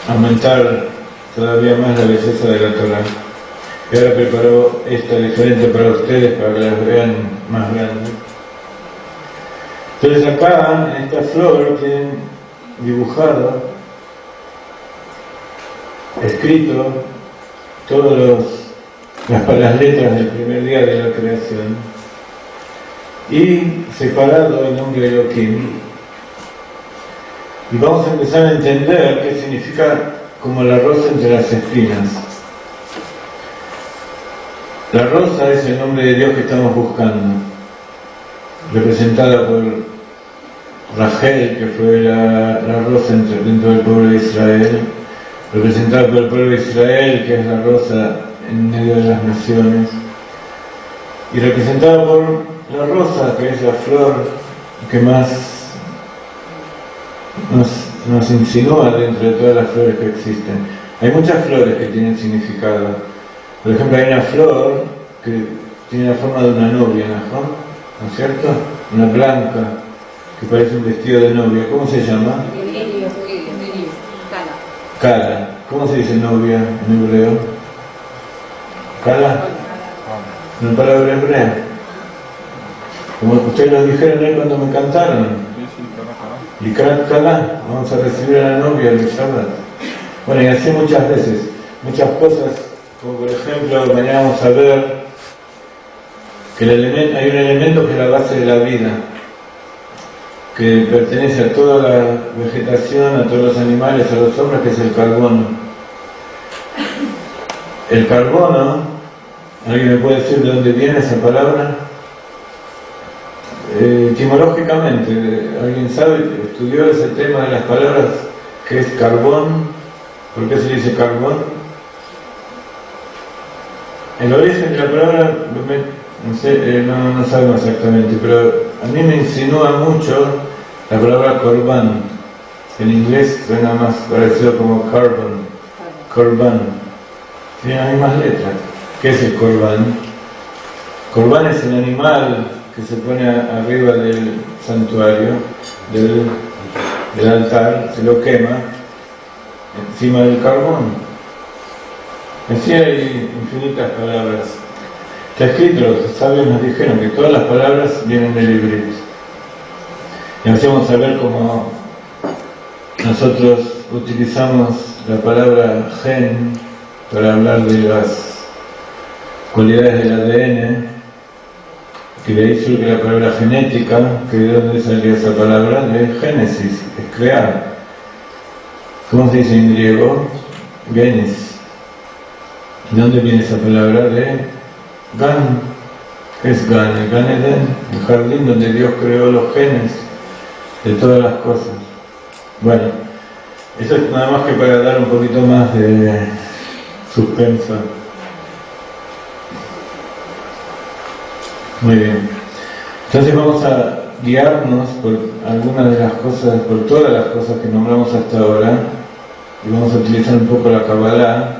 aumentar todavía más la belleza de la Torah. Y ahora preparó esta diferente para ustedes, para que las vean más grandes. Entonces acá, en esta flor, tienen dibujado, escrito, todas las letras del primer día de la creación, y separado el nombre de Elohim. Y vamos a empezar a entender qué significa como la rosa entre las espinas. La rosa es el nombre de Dios que estamos buscando, representada por Rachel, que fue la rosa dentro del pueblo de Israel, representada por el pueblo de Israel, que es la rosa en medio de las naciones, y representada por la rosa, que es la flor que más nos insinúa dentro de todas las flores que existen. Hay muchas flores que tienen significado. Por ejemplo, hay una flor que tiene la forma de una novia, ¿no es cierto? Una blanca, que parece un vestido de novia. ¿Cómo se llama? Kala. ¿Cómo se dice novia en hebreo? Kala. Una palabra hebrea. Como ustedes lo dijeron ahí cuando me cantaron. Likrat Kala, vamos a recibir a la novia del Shabbat. Bueno, y así muchas veces, muchas cosas, como por ejemplo, mañana vamos a ver que hay un elemento que es la base de la vida, que pertenece a toda la vegetación, a todos los animales, a los hombres, que es el carbono. El carbono, ¿alguien me puede decir de dónde viene esa palabra? Etimológicamente, ¿alguien sabe? ¿Estudió ese tema de las palabras que es carbón? ¿Por qué se dice carbón? El origen de la palabra, no sé, no sabemos exactamente, pero a mí me insinúa mucho la palabra korban. En inglés suena más parecido como carbon, korban. Tiene las mismas letras. ¿Qué es el korban? Korban es el animal que se pone arriba del santuario, del altar, se lo quema encima del carbón. Así hay infinitas palabras. Está escrito, los sabios nos dijeron que todas las palabras vienen del hebreo. Y así vamos a ver cómo nosotros utilizamos la palabra gen para hablar de las cualidades del ADN, que de ahí surge la palabra genética, que de dónde salió esa palabra, de génesis, es crear. ¿Cómo se dice en griego? Genes. ¿De dónde viene esa palabra? De Gan. ¿Qué es Gan? El Gan Eden, el jardín donde Dios creó los genes de todas las cosas. Bueno, eso es nada más que para dar un poquito más de suspenso. Muy bien. Entonces vamos a guiarnos por algunas de las cosas, por todas las cosas que nombramos hasta ahora, y vamos a utilizar un poco la Kabbalah,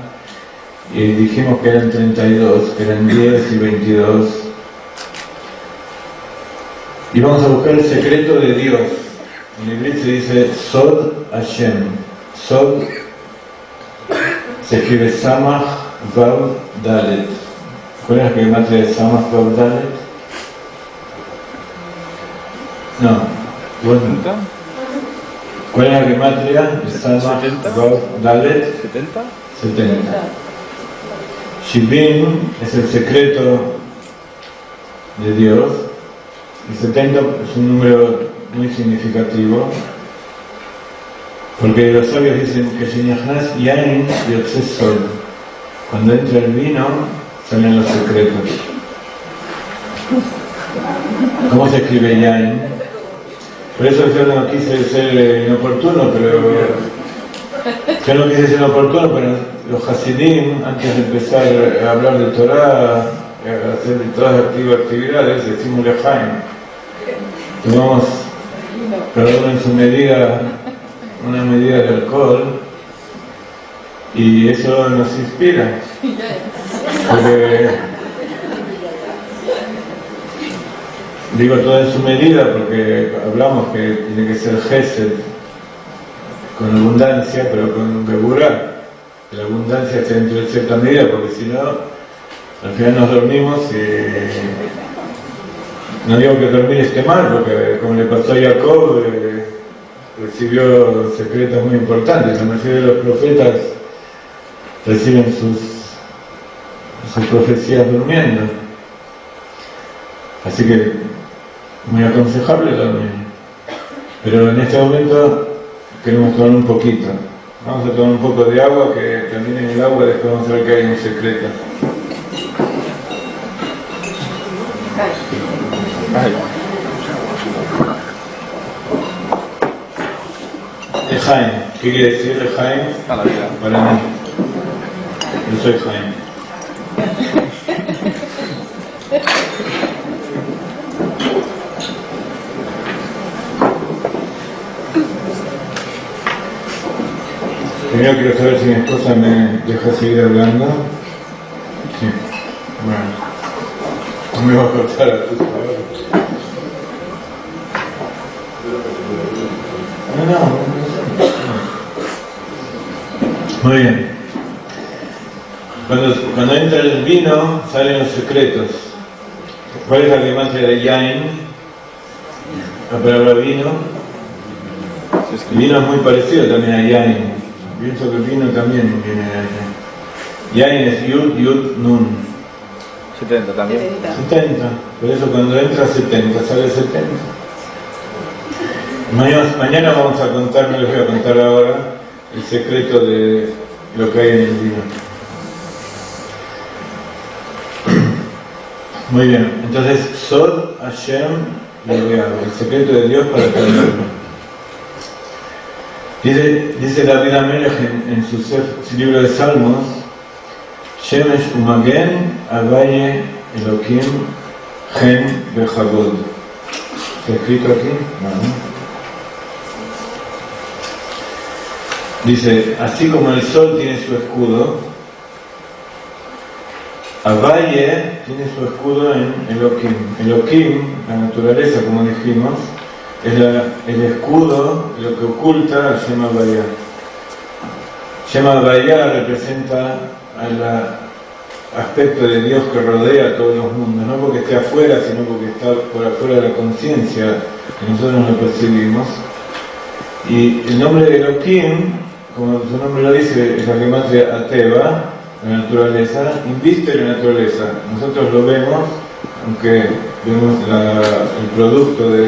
y dijimos que eran 32, que eran 10 y 22, y vamos a buscar el secreto de Dios. En hebreo se dice Sod Hashem. Sod se escribe Samach Vav Dalet. ¿Cuál es la gematria de Samach Vav Dalet? No, bueno. ¿Cuál es la gematria de Samach Vav Dalet? 70. 70. Shivim es el secreto de Dios. El 70 es un número muy significativo, porque los sabios dicen que Sheniachnas Yain Yotze Sol. Cuando entra el vino, salen los secretos. ¿Cómo se escribe Yain? Por eso yo no quise ser inoportuno, pero los Hasidim, antes de empezar a hablar de Torah, a hacer todas las actividades, decimos Lejaim. Tomamos cada uno en su medida, una medida de alcohol, y eso nos inspira. Porque digo todo en su medida porque hablamos que tiene que ser Gesed, con abundancia, pero con Geburah. la abundancia esté dentro de cierta medida, porque si no, al final nos dormimos y no digo que dormir esté mal, porque como le pasó a Jacob, recibió secretos muy importantes. La mayoría de los profetas reciben sus profecías durmiendo. Así que muy aconsejable dormir. Pero en este momento queremos tomar un poquito. Vamos a tomar un poco de agua, que también en el agua después vamos a ver que hay un secreto. Lejaim, ¿qué quiere decir Lejaim? Para la vida. Para mí. Yo soy Jaime. Primero quiero saber si mi esposa me deja seguir hablando. Sí. Bueno. No me va a cortar a tus palabras. No. Muy bien. Cuando entra el vino, salen los secretos. ¿Cuál es la gematria de Yain? La palabra vino. El vino es muy parecido también a Yain. Pienso que el vino también viene de allá. Yain es Yud, Yud, Nun. 70 también. 70. Por eso cuando entra 70, sale 70. Mañana vamos a contar, no les voy a contar ahora, el secreto de lo que hay en el vino. Muy bien, entonces, Sod Hashem Leveado, el secreto de Dios para aprenderlo. Dice David Amelech en su libro de Salmos, Shemesh Umagen Avaye Elokim Gen Bechavod. ¿Está escrito aquí? No. Dice, así como el sol tiene su escudo, Avaye tiene su escudo en Elohim. Elohim, la naturaleza, como dijimos, es el escudo, lo que oculta al Shem Havaya. Shem Havaya representa al aspecto de Dios que rodea a todos los mundos, no porque esté afuera, sino porque está por afuera de la conciencia, que nosotros no percibimos. Y el nombre de Elohim, como su nombre lo dice, es la gematria Ateva, la naturaleza, inviste la naturaleza. Nosotros lo vemos, aunque vemos el producto de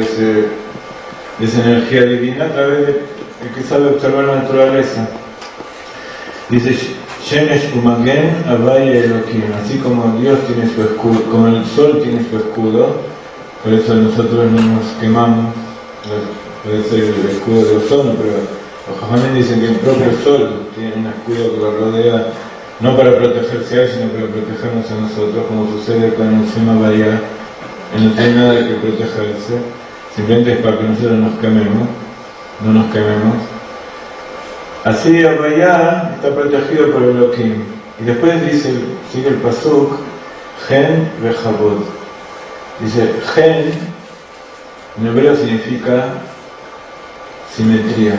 esa energía divina a través del que sabe observar la naturaleza. Dice Shemesh Umagen Avaye Elohim, así como Dios tiene su escudo, como el sol tiene su escudo, por eso nosotros no nos quemamos, puede ser el escudo de ozono, pero los jamanes dicen que el propio sol tiene un escudo que lo rodea, no para protegerse a él, sino para protegernos a nosotros, como sucede con el Shem Havaya. Él no tiene nada que protegerse, simplemente es para que nosotros no nos quememos. Así Havaya está protegido por Elohim. Y después sigue el pasuk, Gen Bechavod. Dice, Gen, en hebreo significa simetría,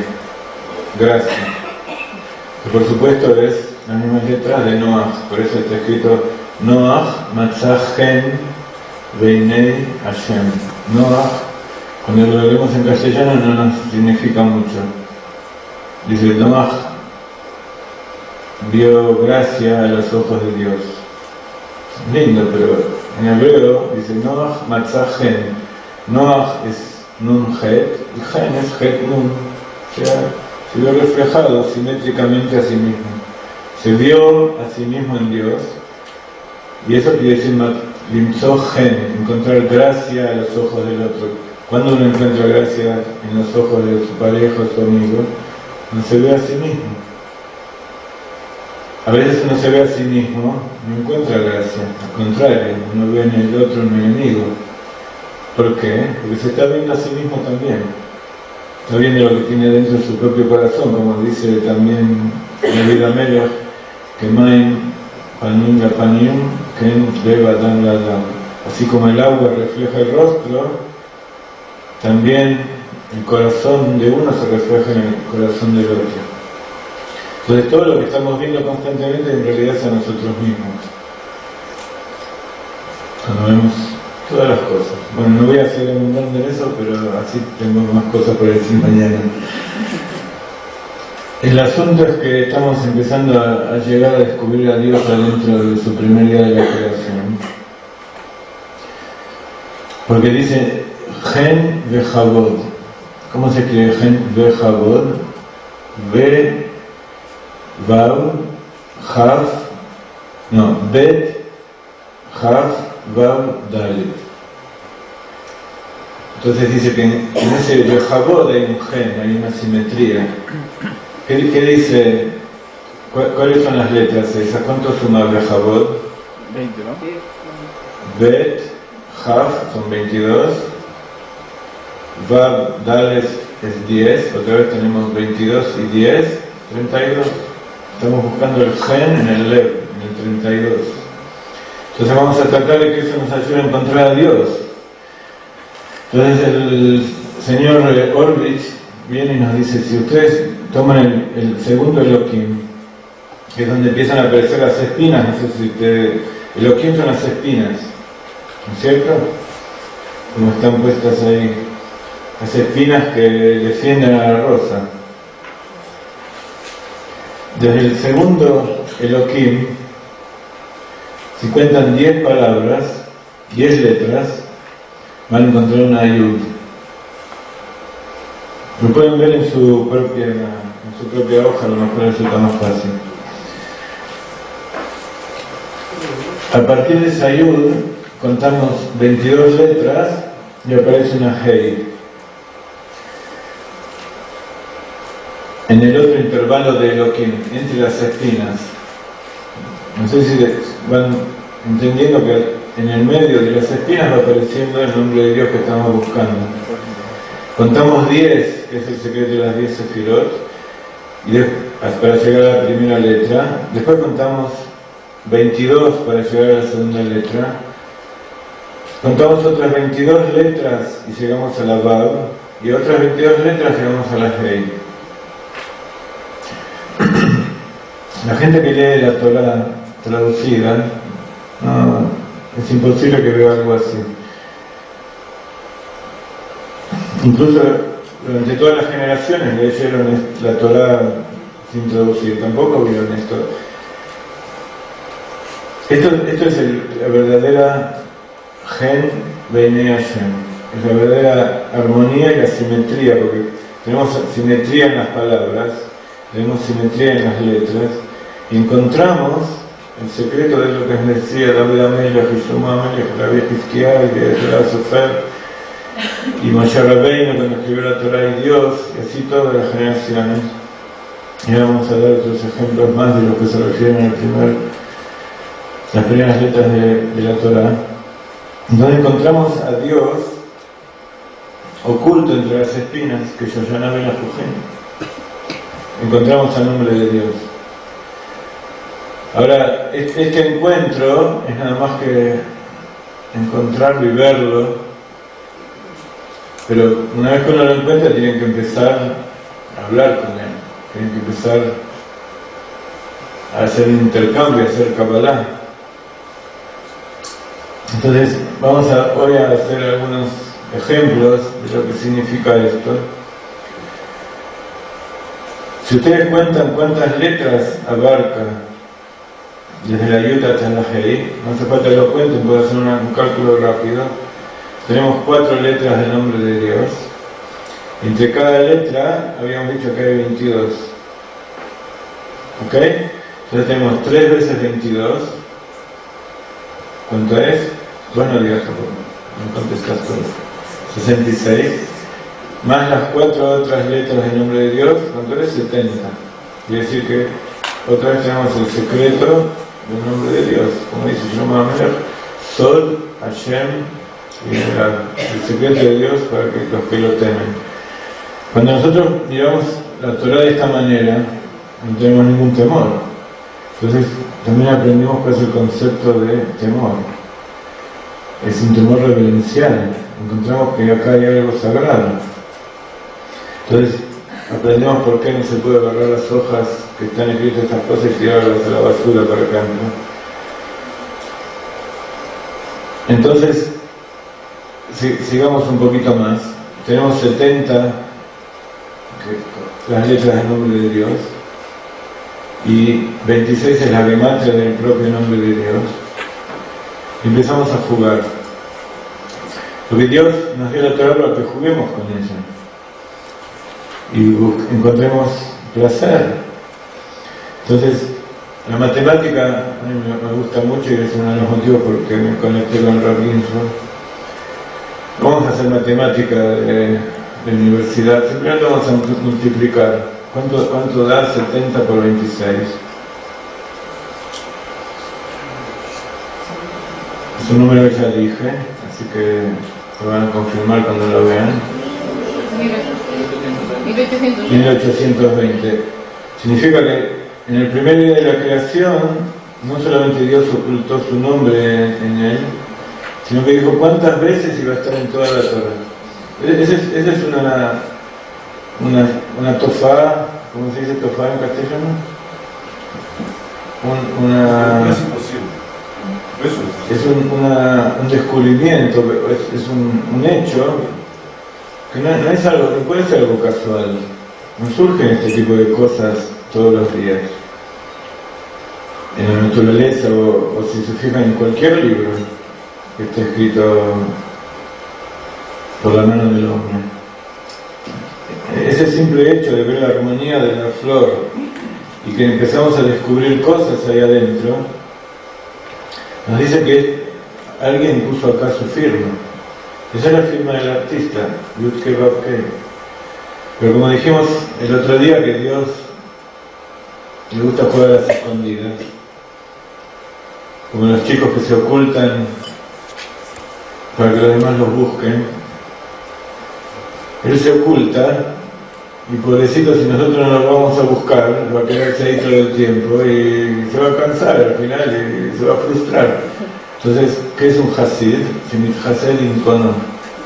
gracia. Que por supuesto es las mismas letras de Noach, por eso está escrito Noach Matzah Gen Beinei Hashem. Noach, cuando lo leemos en castellano, no nos significa mucho. Dice, Noach vio gracia a los ojos de Dios. Lindo, pero en hebreo dice Noach Matzah Gen. Noach es Nun Het, y Gen es Het Nun. O sea, se vio reflejado simétricamente a sí mismo. Se vio a sí mismo en Dios, y eso quiere decir Limtzó Gen, encontrar gracia a los ojos del otro. Cuando uno encuentra gracia en los ojos de su pareja o su amigo, no se ve a sí mismo. A veces uno se ve a sí mismo, no encuentra gracia, al contrario, uno ve en el otro un enemigo. ¿Por qué? Porque se está viendo a sí mismo también. Está viendo lo que tiene dentro de su propio corazón, como dice también David Amelech, que Maim Panim la Panim, Ken Beba Dan la Dan. Así como el agua refleja el rostro, también el corazón de uno se refleja en el corazón del otro. Entonces todo lo que estamos viendo constantemente en realidad es a nosotros mismos. Cuando vemos todas las cosas. Bueno, no voy a hacer abundante en eso, pero así tengo más cosas por decir mañana. El asunto es que estamos empezando a llegar a descubrir a Dios adentro de su primer día de la creación. Porque dice Gen Vejabod. ¿Cómo se escribe Gen Vejabod? Ve, Vav, Hav, no, Bet, Hav, Vav, Dalet. Entonces dice que en ese Vejabod hay un gen, hay una simetría. ¿Qué dice? ¿Cuáles son las letras esas? ¿Cuánto suma Vejabod? 20, ¿no? Bet, Hav son 22. Vav, Dalet es 10. Otra vez tenemos 22 y 10, 32. Estamos buscando el gen en el Lev, en el 32. Entonces vamos a tratar de que eso nos ayude a encontrar a Dios. Entonces el señor Orvich viene y nos dice, si ustedes toman el segundo Elohim, que es donde empiezan a aparecer las espinas, no sé si ustedes... Elohim son las espinas, ¿no es cierto? Como están puestas ahí, las espinas que defienden a la rosa. Desde el segundo Elohim, si cuentan 10 palabras, 10 letras, van a encontrar una Yud. Lo pueden ver en su propia hoja, a lo mejor resulta más fácil. A partir de esa Yud, contamos 22 letras y aparece una Hei. En el otro intervalo de Elohim, entre las espinas. No sé si van entendiendo que en el medio de las espinas va apareciendo el nombre de Dios que estamos buscando. Contamos 10, que es el secreto de las 10 sefirot, para llegar a la primera letra. Después contamos 22 para llegar a la segunda letra. Contamos otras 22 letras y llegamos a la Vav. Y otras 22 letras llegamos a la Hei. La gente que lee la Torah traducida, no, es imposible que vea algo así. Incluso durante todas las generaciones leyeron la Torah sin traducir, tampoco vieron esto. Esto es la verdadera Gen Beinei Hashem, es la verdadera armonía y la simetría, porque tenemos simetría en las palabras, tenemos simetría en las letras, y encontramos el secreto de lo que decía David Amelech, Shlomo Amelech, Rabbi Hizkiah, y Ezra Sofer, y Moshe Rabbeinu cuando escribió la Torah y Dios, y así todas las generaciones. Y vamos a dar otros ejemplos más de los que se refieren las primeras letras de la Torah, donde encontramos a Dios oculto entre las espinas, que Yoshana Ben Ajujín. Encontramos el nombre de Dios. Ahora, este encuentro es nada más que encontrarlo y verlo, pero una vez que uno lo encuentra tienen que empezar a hablar con él, tienen que empezar a hacer un intercambio, a hacer Kabbalah. Entonces vamos hoy a hacer algunos ejemplos de lo que significa esto. Si ustedes cuentan cuántas letras abarca desde la Yud hasta la Hei, no hace falta que lo cuenten, puedo hacer un cálculo rápido. Tenemos 4 letras del nombre de Dios. Entre cada letra habíamos dicho que hay 22. ¿Ok? Entonces tenemos 3 veces 22. ¿Cuánto es? Bueno, digas, no contestas todo. 66. Más las 4 otras letras del nombre de Dios, ¿cuánto es? 70. Quiere decir que otra vez tenemos el secreto del nombre de Dios. Como dice Shlomo Amelech, Sod Hashem, y el secreto de Dios para los que lo temen. Cuando nosotros miramos la Torah de esta manera, no tenemos ningún temor. Entonces también aprendimos cuál es el concepto de temor. Es un temor reverencial. Encontramos que acá hay algo sagrado. Entonces aprendemos por qué no se puede agarrar las hojas que están escritas estas cosas y tirarlas a la basura, por ejemplo. Entonces, sigamos un poquito más. Tenemos 70 las letras del nombre de Dios y 26 es la gematria del propio nombre de Dios. Y empezamos a jugar. Porque Dios nos dio la Torah para que juguemos con ella y encontremos placer. Entonces, la matemática a mí me gusta mucho y es uno de los motivos por que me conecté con Rav Ginsburg. Vamos a hacer matemática de universidad, simplemente vamos a multiplicar. ¿Cuánto da 70 por 26? Es un número que ya dije, así que lo van a confirmar cuando lo vean. 1820. Significa que en el primer día de la creación, no solamente Dios ocultó su nombre en él, sino que dijo cuántas veces iba a estar en toda la Torah. Esa es una tofá, ¿cómo se dice tofá en castellano? Es imposible. Es un descubrimiento, es un hecho que no es algo, no puede ser algo casual. No surgen este tipo de cosas todos los días. En la naturaleza o si se fijan en cualquier libro que esté escrito por la mano del hombre. Ese simple hecho de ver la armonía de la flor y que empezamos a descubrir cosas ahí adentro, nos dice que alguien puso acá su firma. Esa es la firma del artista, Yudke Vavke. Pero como dijimos el otro día que Dios le gusta jugar a las escondidas, como los chicos que se ocultan para que los demás los busquen. Él se oculta y pobrecito, si nosotros no lo vamos a buscar, va a quedarse ahí todo el tiempo y se va a cansar al final y se va a frustrar. Entonces, ¿qué es un Hasid? Hasid Incono,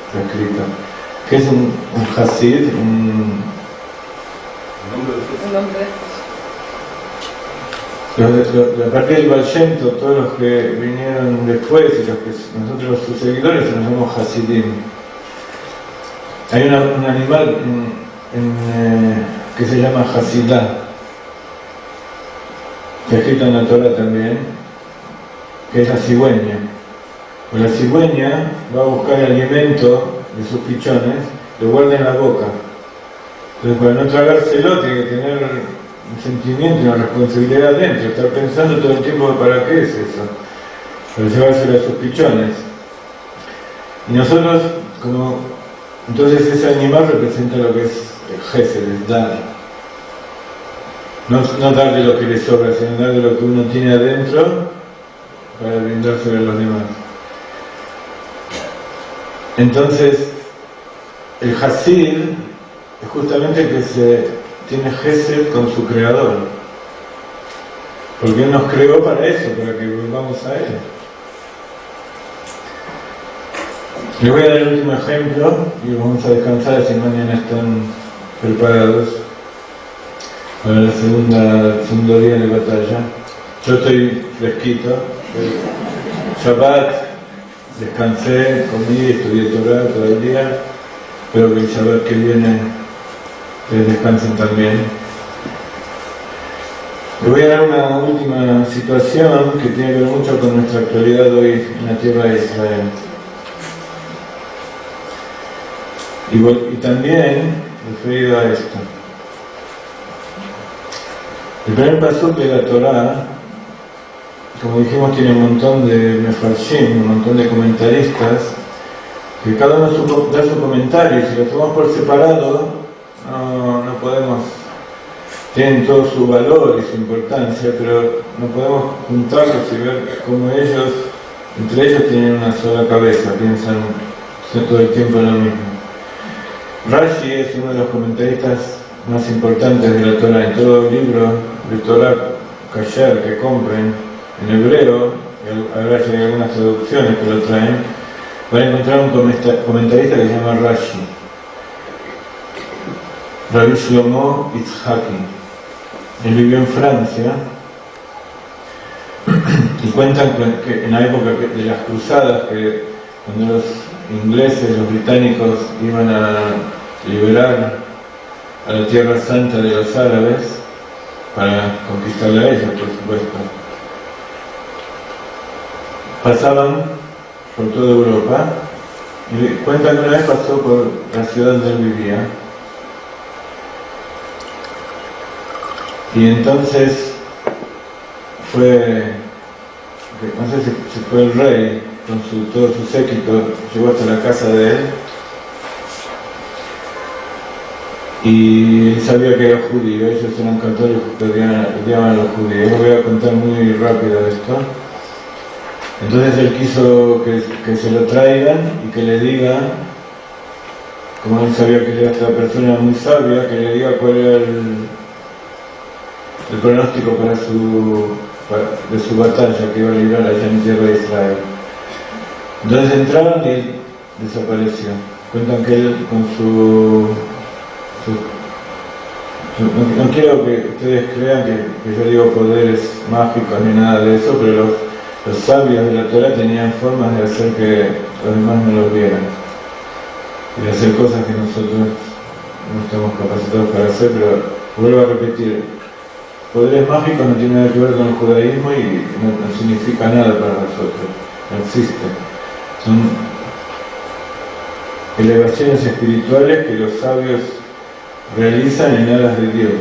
está escrito. ¿Qué es un Hasid? Un hombre. A partir del Baal Shem Tov, todos los que vinieron después y los que nosotros sus seguidores nos llamamos Hasidim. Hay un animal que se llama Hasidah, está escrito en la Torah también, que es la cigüeña. Pues la cigüeña va a buscar el alimento de sus pichones, lo guarda en la boca. Entonces, para no tragárselo, tiene que tener un sentimiento y una responsabilidad adentro, estar pensando todo el tiempo ¿para qué es eso? Para llevárselo a sus pichones. Y nosotros, entonces ese animal representa lo que es el Gesed, es dar. No dar de lo que le sobra, sino dar de lo que uno tiene adentro para brindárselo a los demás. Entonces, el Hasid es justamente que se tiene Gesed con su creador, porque Él nos creó para eso, para que volvamos a Él. Les voy a dar el último ejemplo y vamos a descansar si mañana están preparados para el segundo día de batalla. Yo estoy fresquito, Shabbat, descansé, comí, estudié Torah todo el día, espero que el Shabbat que viene ustedes descansen también. Les voy a dar una última situación que tiene que ver mucho con nuestra actualidad hoy en la tierra de Israel. Y también referido a esto. El primer pasuk de la Torah, como dijimos, tiene un montón de mefarshim, un montón de comentaristas, que cada uno da su comentario, y si lo tomamos por separado, no podemos, tienen todo su valor y su importancia, pero no podemos juntarlos y ver cómo ellos, entre ellos tienen una sola cabeza, piensan todo el tiempo en lo mismo. Rashi es uno de los comentaristas más importantes de la Torah. En todo libro de Torah kasher que compren en hebreo, ahora hay algunas traducciones que lo traen, van a encontrar un comentarista que se llama Rashi, Rabbi Shlomo Yitzhaki. él vivió en Francia y cuentan que en la época de las cruzadas, que cuando los ingleses, los británicos iban a liberar a la Tierra Santa de los árabes para conquistarla a ellos, por supuesto, pasaban por toda Europa y cuentan que una vez pasó por la ciudad donde él vivía y entonces fue, no sé si fue el rey con todo su séquito, llegó hasta la casa de él y sabía que era judío, ellos eran católicos que odiaban a los judíos. Lo voy a contar muy rápido esto. Entonces él quiso que se lo traigan y que le digan, como él sabía que era esta persona muy sabia, que le diga cuál era el pronóstico de su batalla que iba a librar allá en tierra de Israel. Entonces entraron y desapareció. Cuentan que él con no quiero que ustedes crean que yo digo poderes mágicos ni nada de eso, pero los sabios de la Torah tenían formas de hacer que los demás no los vieran y de hacer cosas que nosotros no estamos capacitados para hacer. Pero vuelvo a repetir, poderes mágicos no tienen nada que ver con el judaísmo y no significa nada para nosotros, no existe. Son elevaciones espirituales que los sabios realizan en alas de Dios.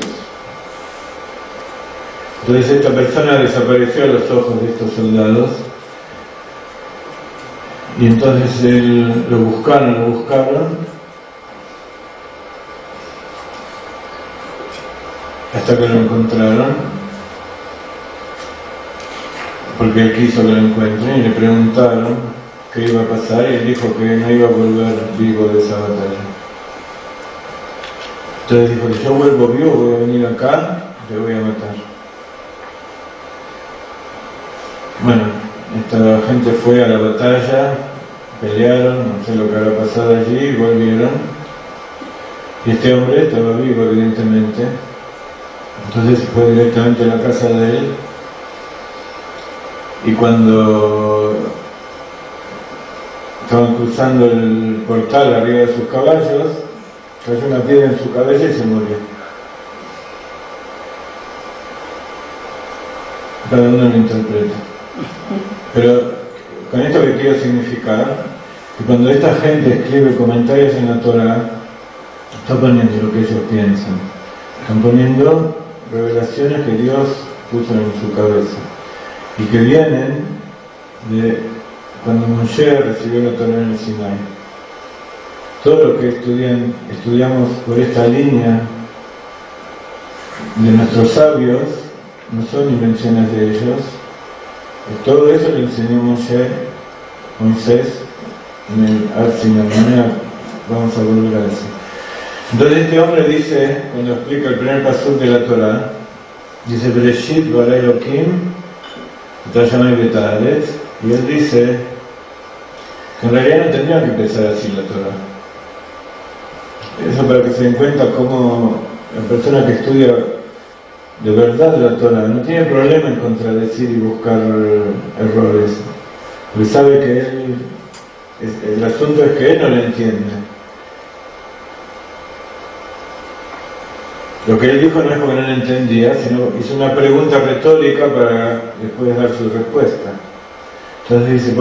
Entonces esta persona desapareció a los ojos de estos soldados y entonces lo buscaron hasta que lo encontraron, porque él quiso que lo encuentren y le preguntaron qué iba a pasar y él dijo que no iba a volver vivo de esa batalla. Entonces dijo, si yo vuelvo vivo voy a venir acá y le voy a matar. Bueno, esta gente fue a la batalla, pelearon, no sé lo que habrá pasado allí, y volvieron. Y este hombre estaba vivo, evidentemente. Entonces fue directamente a la casa de él. Y cuando estaban cruzando el portal arriba de sus caballos, cayó una piedra en su cabeza y se murió. Cada uno lo interpreta. Pero con esto que quiero significar, que cuando esta gente escribe comentarios en la Torah, está poniendo lo que ellos piensan. Están poniendo revelaciones que Dios puso en su cabeza y que vienen de cuando Moshe recibió la Torah en el Sinai. Todo lo que estudiamos por esta línea de nuestros sabios no son invenciones de ellos. Todo eso lo enseñó Moisés en el Ar Sinai. Vamos a volver a eso. Entonces este hombre dice, cuando explica el primer pasuk de la Torah, dice Bereshit bara Elokim Tashamay Betaret, y él dice que en realidad no tendría que empezar así la Torah. Eso para que se den cuenta cómo la persona que estudia de verdad la Torah no tiene problema en contradecir y buscar errores, porque sabe que el asunto es que él no lo entiende. Lo que él dijo no es porque no lo entendía, sino hizo una pregunta retórica para después dar su respuesta. Entonces dice,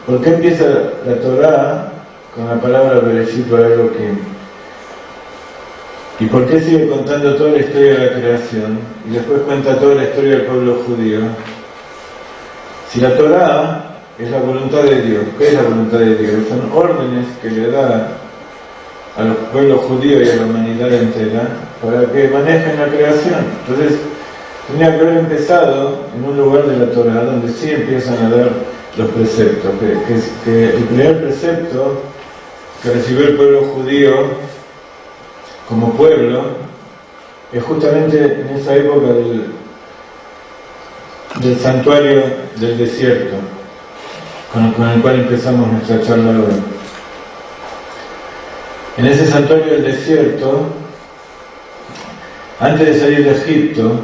¿por qué empieza la Torah con la palabra Bereshit bara Elokim? ¿Y por qué sigue contando toda la historia de la creación? Y después cuenta toda la historia del pueblo judío. Si la Torah es la voluntad de Dios, ¿qué es la voluntad de Dios? Son órdenes que le da al pueblo judío y a la humanidad entera para que manejen la creación. Entonces, tenía que haber empezado en un lugar de la Torah donde sí empiezan a dar los preceptos. Que el primer precepto que recibió el pueblo judío como pueblo es justamente en esa época del santuario del desierto, con el cual empezamos nuestra charla hoy. En ese santuario del desierto Antes de salir de Egipto,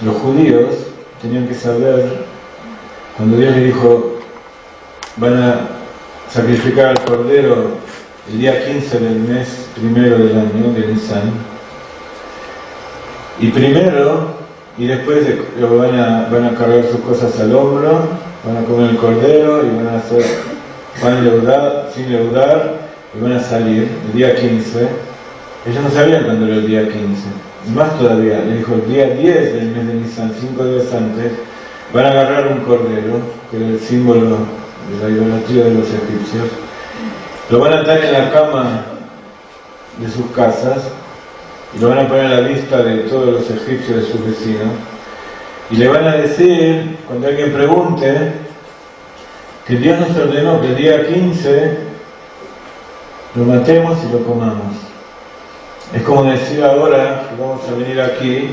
los judíos tenían que saber, cuando Dios les dijo, van a sacrificar al cordero el día 15 del mes primero del año, de Nisan, y primero, y después van a cargar sus cosas al hombro, van a comer el cordero y van a leudar, sin leudar, y van a salir el día 15. Ellos no sabían cuándo era el día 15. Más todavía, le dijo el día 10 del mes de Nisan, 5 días antes, van a agarrar un cordero, que era el símbolo de la idolatría de los egipcios, lo van a atar en la cama de sus casas y lo van a poner a la vista de todos los egipcios, de sus vecinos, y le van a decir, cuando alguien pregunte, que Dios nos ordenó que el día 15 lo matemos y lo comamos. Es como decir ahora que vamos a venir aquí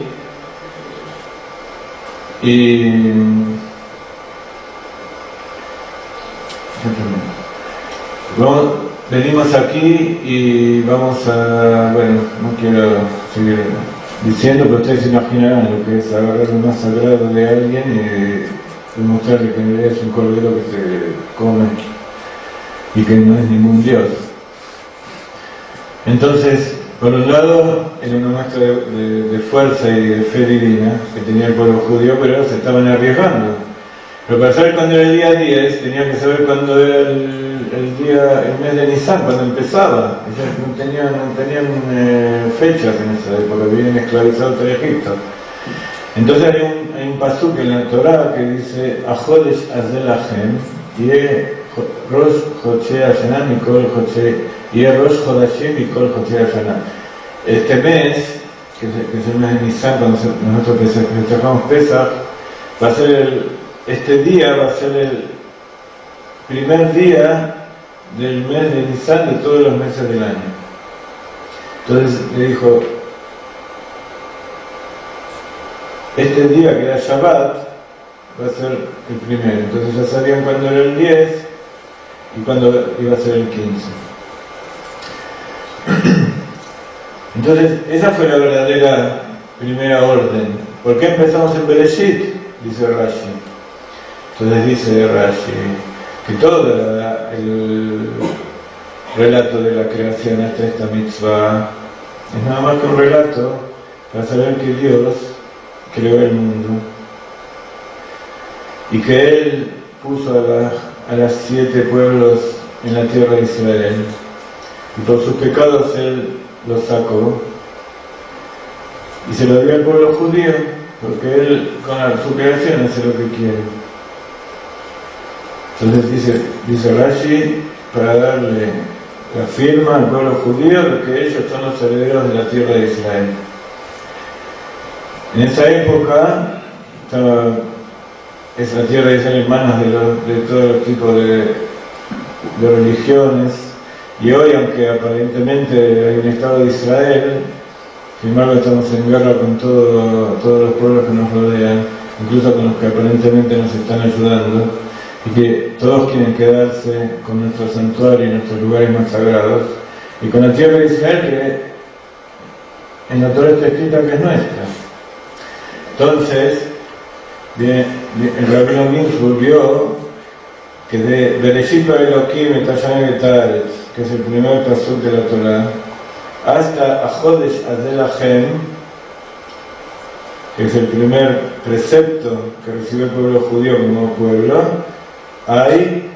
y venimos aquí y vamos a, bueno, no quiero seguir diciendo, pero ustedes se imaginarán lo que es agarrar lo más sagrado de alguien y demostrarle que en realidad es un cordero que se come y que no es ningún dios. Entonces, por un lado, era una muestra de fuerza y de fe divina que tenía el pueblo judío, pero se estaban arriesgando. Pero para saber cuándo era el día 10, tenían que saber cuándo era el mes de Nisan, cuando empezaba. Ellos no tenían fechas en esa época, vivían esclavizados en Egipto. Entonces hay un pasuk en la Torá que dice Ajodesh Azelachem, y Rosh Chodshei Hashanah Mikol Chodshei. Y el Rosh Chodashim y Kol Chodshei Hashanah. Este mes, que es el mes de Nisan, cuando nosotros festejamos Pesach, este día va a ser el primer día del mes de Nisan de todos los meses del año. Entonces le dijo, este día que era Shabbat va a ser el primero. Entonces ya sabían cuándo era el 10 y cuándo iba a ser el 15. Entonces, esa fue la verdadera primera orden. ¿Por qué empezamos en Bereshit? Dice Rashi. Entonces dice Rashi que todo el relato de la creación hasta esta mitzvah es nada más que un relato para saber que Dios creó el mundo y que Él puso a las 7 pueblos en la tierra de Israel. Y por sus pecados Él los sacó y se lo dio al pueblo judío, porque Él con su creación hace lo que quiere. Entonces dice Rashi, para darle la firma al pueblo judío de que ellos son los herederos de la tierra de Israel. En esa época es la tierra de Israel en manos de todo los tipos de religiones. Y hoy, aunque aparentemente hay un Estado de Israel, sin embargo estamos en guerra con todos los pueblos que nos rodean, incluso con los que aparentemente nos están ayudando, y que todos quieren quedarse con nuestro santuario y nuestros lugares más sagrados, y con la tierra de Israel que en la Torá está escrita que es nuestra. Entonces, el rabino Ginsburg vio que de Bereshit Elohim et Hashem et Haaretz, que es el primer pasuk de la Torá, hasta Ajodesh Azelachem, que es el primer precepto que recibió el pueblo judío como pueblo, hay,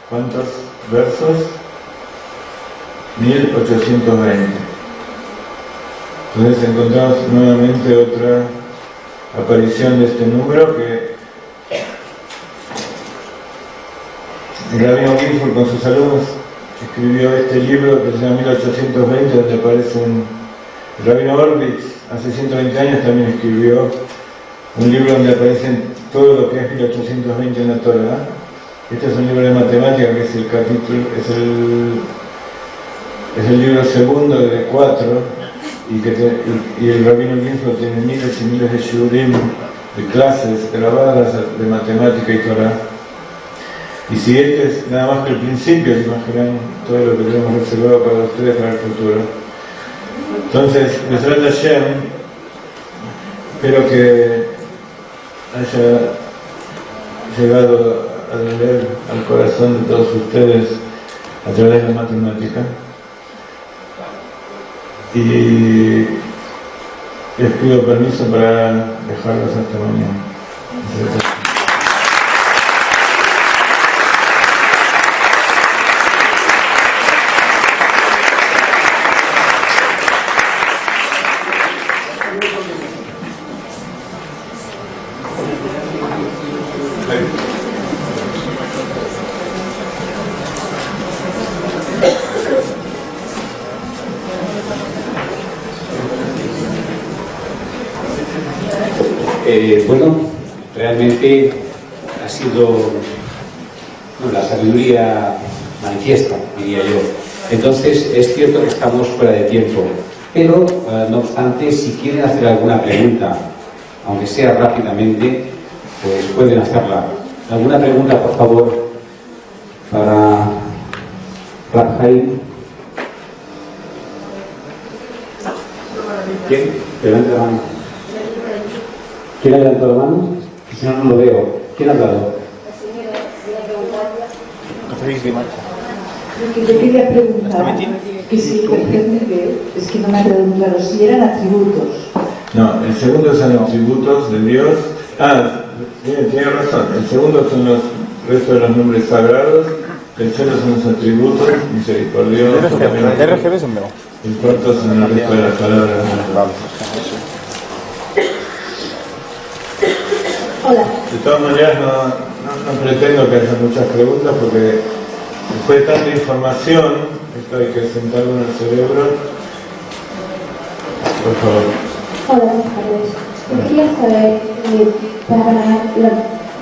¿cuántos versos? 1820. Entonces encontramos nuevamente otra aparición de este número que el rabino Ginsburg con sus alumnos escribió este libro que se llama 1820, donde aparecen. El rabino Orbitz hace 120 años también escribió un libro donde aparecen todo lo que es 1820 en la Torá. Este es un libro de matemática que es el capítulo, es el libro segundo de 4, y el rabino Ginsburg tiene miles y miles de shiurim, de clases grabadas de matemática y Torá. Y si este es nada más que el principio, se imaginan todo lo que tenemos reservado para ustedes para el futuro. Entonces, Bezrat Hashem, espero que haya llegado a leer al corazón de todos ustedes a través de la matemática. Y les pido permiso para dejarlos hasta mañana. Bueno, realmente ha sido la sabiduría manifiesta, diría yo. Entonces, es cierto que estamos fuera de tiempo, pero no obstante, si quieren hacer alguna pregunta, aunque sea rápidamente, pues pueden hacerla. ¿Alguna pregunta, por favor, para Rafael? ¿Quién? Levante la mano. ¿Quién ha levantado la mano? Si no, no lo veo. ¿Quién ha hablado? Lo que yo quería preguntar, que si, es que no me ha quedado muy claro, si eran atributos. No, el segundo son los atributos de Dios. Tiene razón. El segundo son los restos de los nombres sagrados. El tercero son los atributos misericordiosos. El cuarto son el resto de las palabras. Hola. De todas maneras, no pretendo que haya muchas preguntas porque después de tanta información, esto hay que sentarlo en el cerebro. Por favor. Hola, buenas tardes. Yo quería saber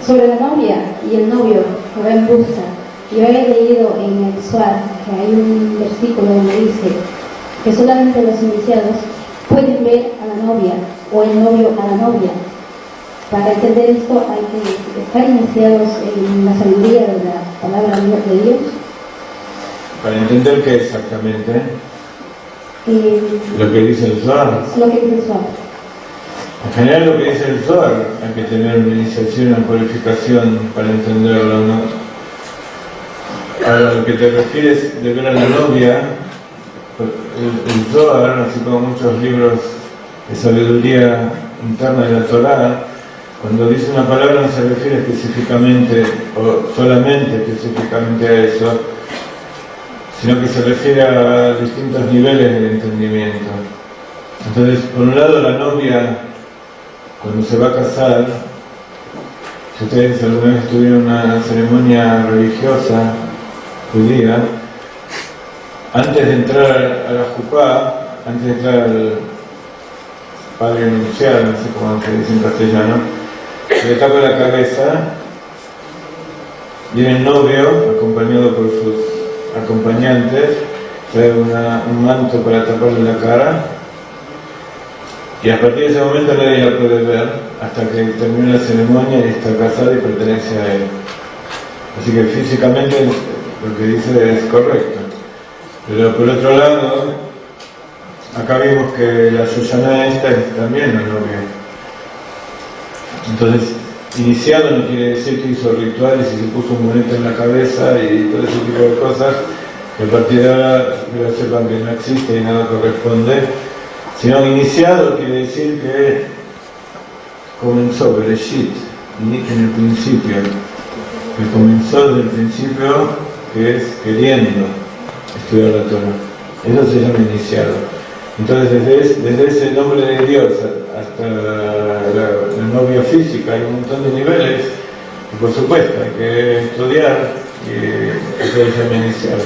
sobre la novia y el novio que va en busca. Yo he leído en el SWAT que hay un versículo donde dice que solamente los iniciados pueden ver a la novia o el novio a la novia. Para entender esto hay que estar iniciados en la sabiduría de la palabra de Dios. Para entender qué exactamente, lo que dice el Zohar. Lo que dice el Zohar. En general lo que dice el Zohar, hay que tener una iniciación, una purificación para entenderlo, ¿no? A lo que te refieres de ver a la novia, el Zohar, así como muchos libros de sabiduría interna de la Torá, cuando dice una palabra no se refiere específicamente o solamente específicamente a eso, sino que se refiere a distintos niveles de entendimiento. Entonces, por un lado, la novia, cuando se va a casar, si ustedes alguna vez tuvieron una ceremonia religiosa judía, antes de entrar a la jupá, antes de entrar al padre nupcial, no sé cómo se dice en castellano, se le tapa la cabeza, viene el novio, acompañado por sus acompañantes, trae un manto para taparle la cara, y a partir de ese momento nadie la puede ver hasta que termine la ceremonia y está casada y pertenece a él. Así que físicamente lo que dice es correcto. Pero por otro lado, acá vimos que la Susana esta es también la novia. Entonces, iniciado no quiere decir que hizo rituales y se puso un bonete en la cabeza y todo ese tipo de cosas, que a partir de ahora sepan que no existe y nada corresponde. Sino iniciado quiere decir que comenzó Bereshit, en el principio, que comenzó desde el principio, que es queriendo estudiar la Torah. Eso se llama iniciado. Entonces desde ese nombre de Dios hasta la novia física hay un montón de niveles y por supuesto hay que estudiar y eso se llama iniciado.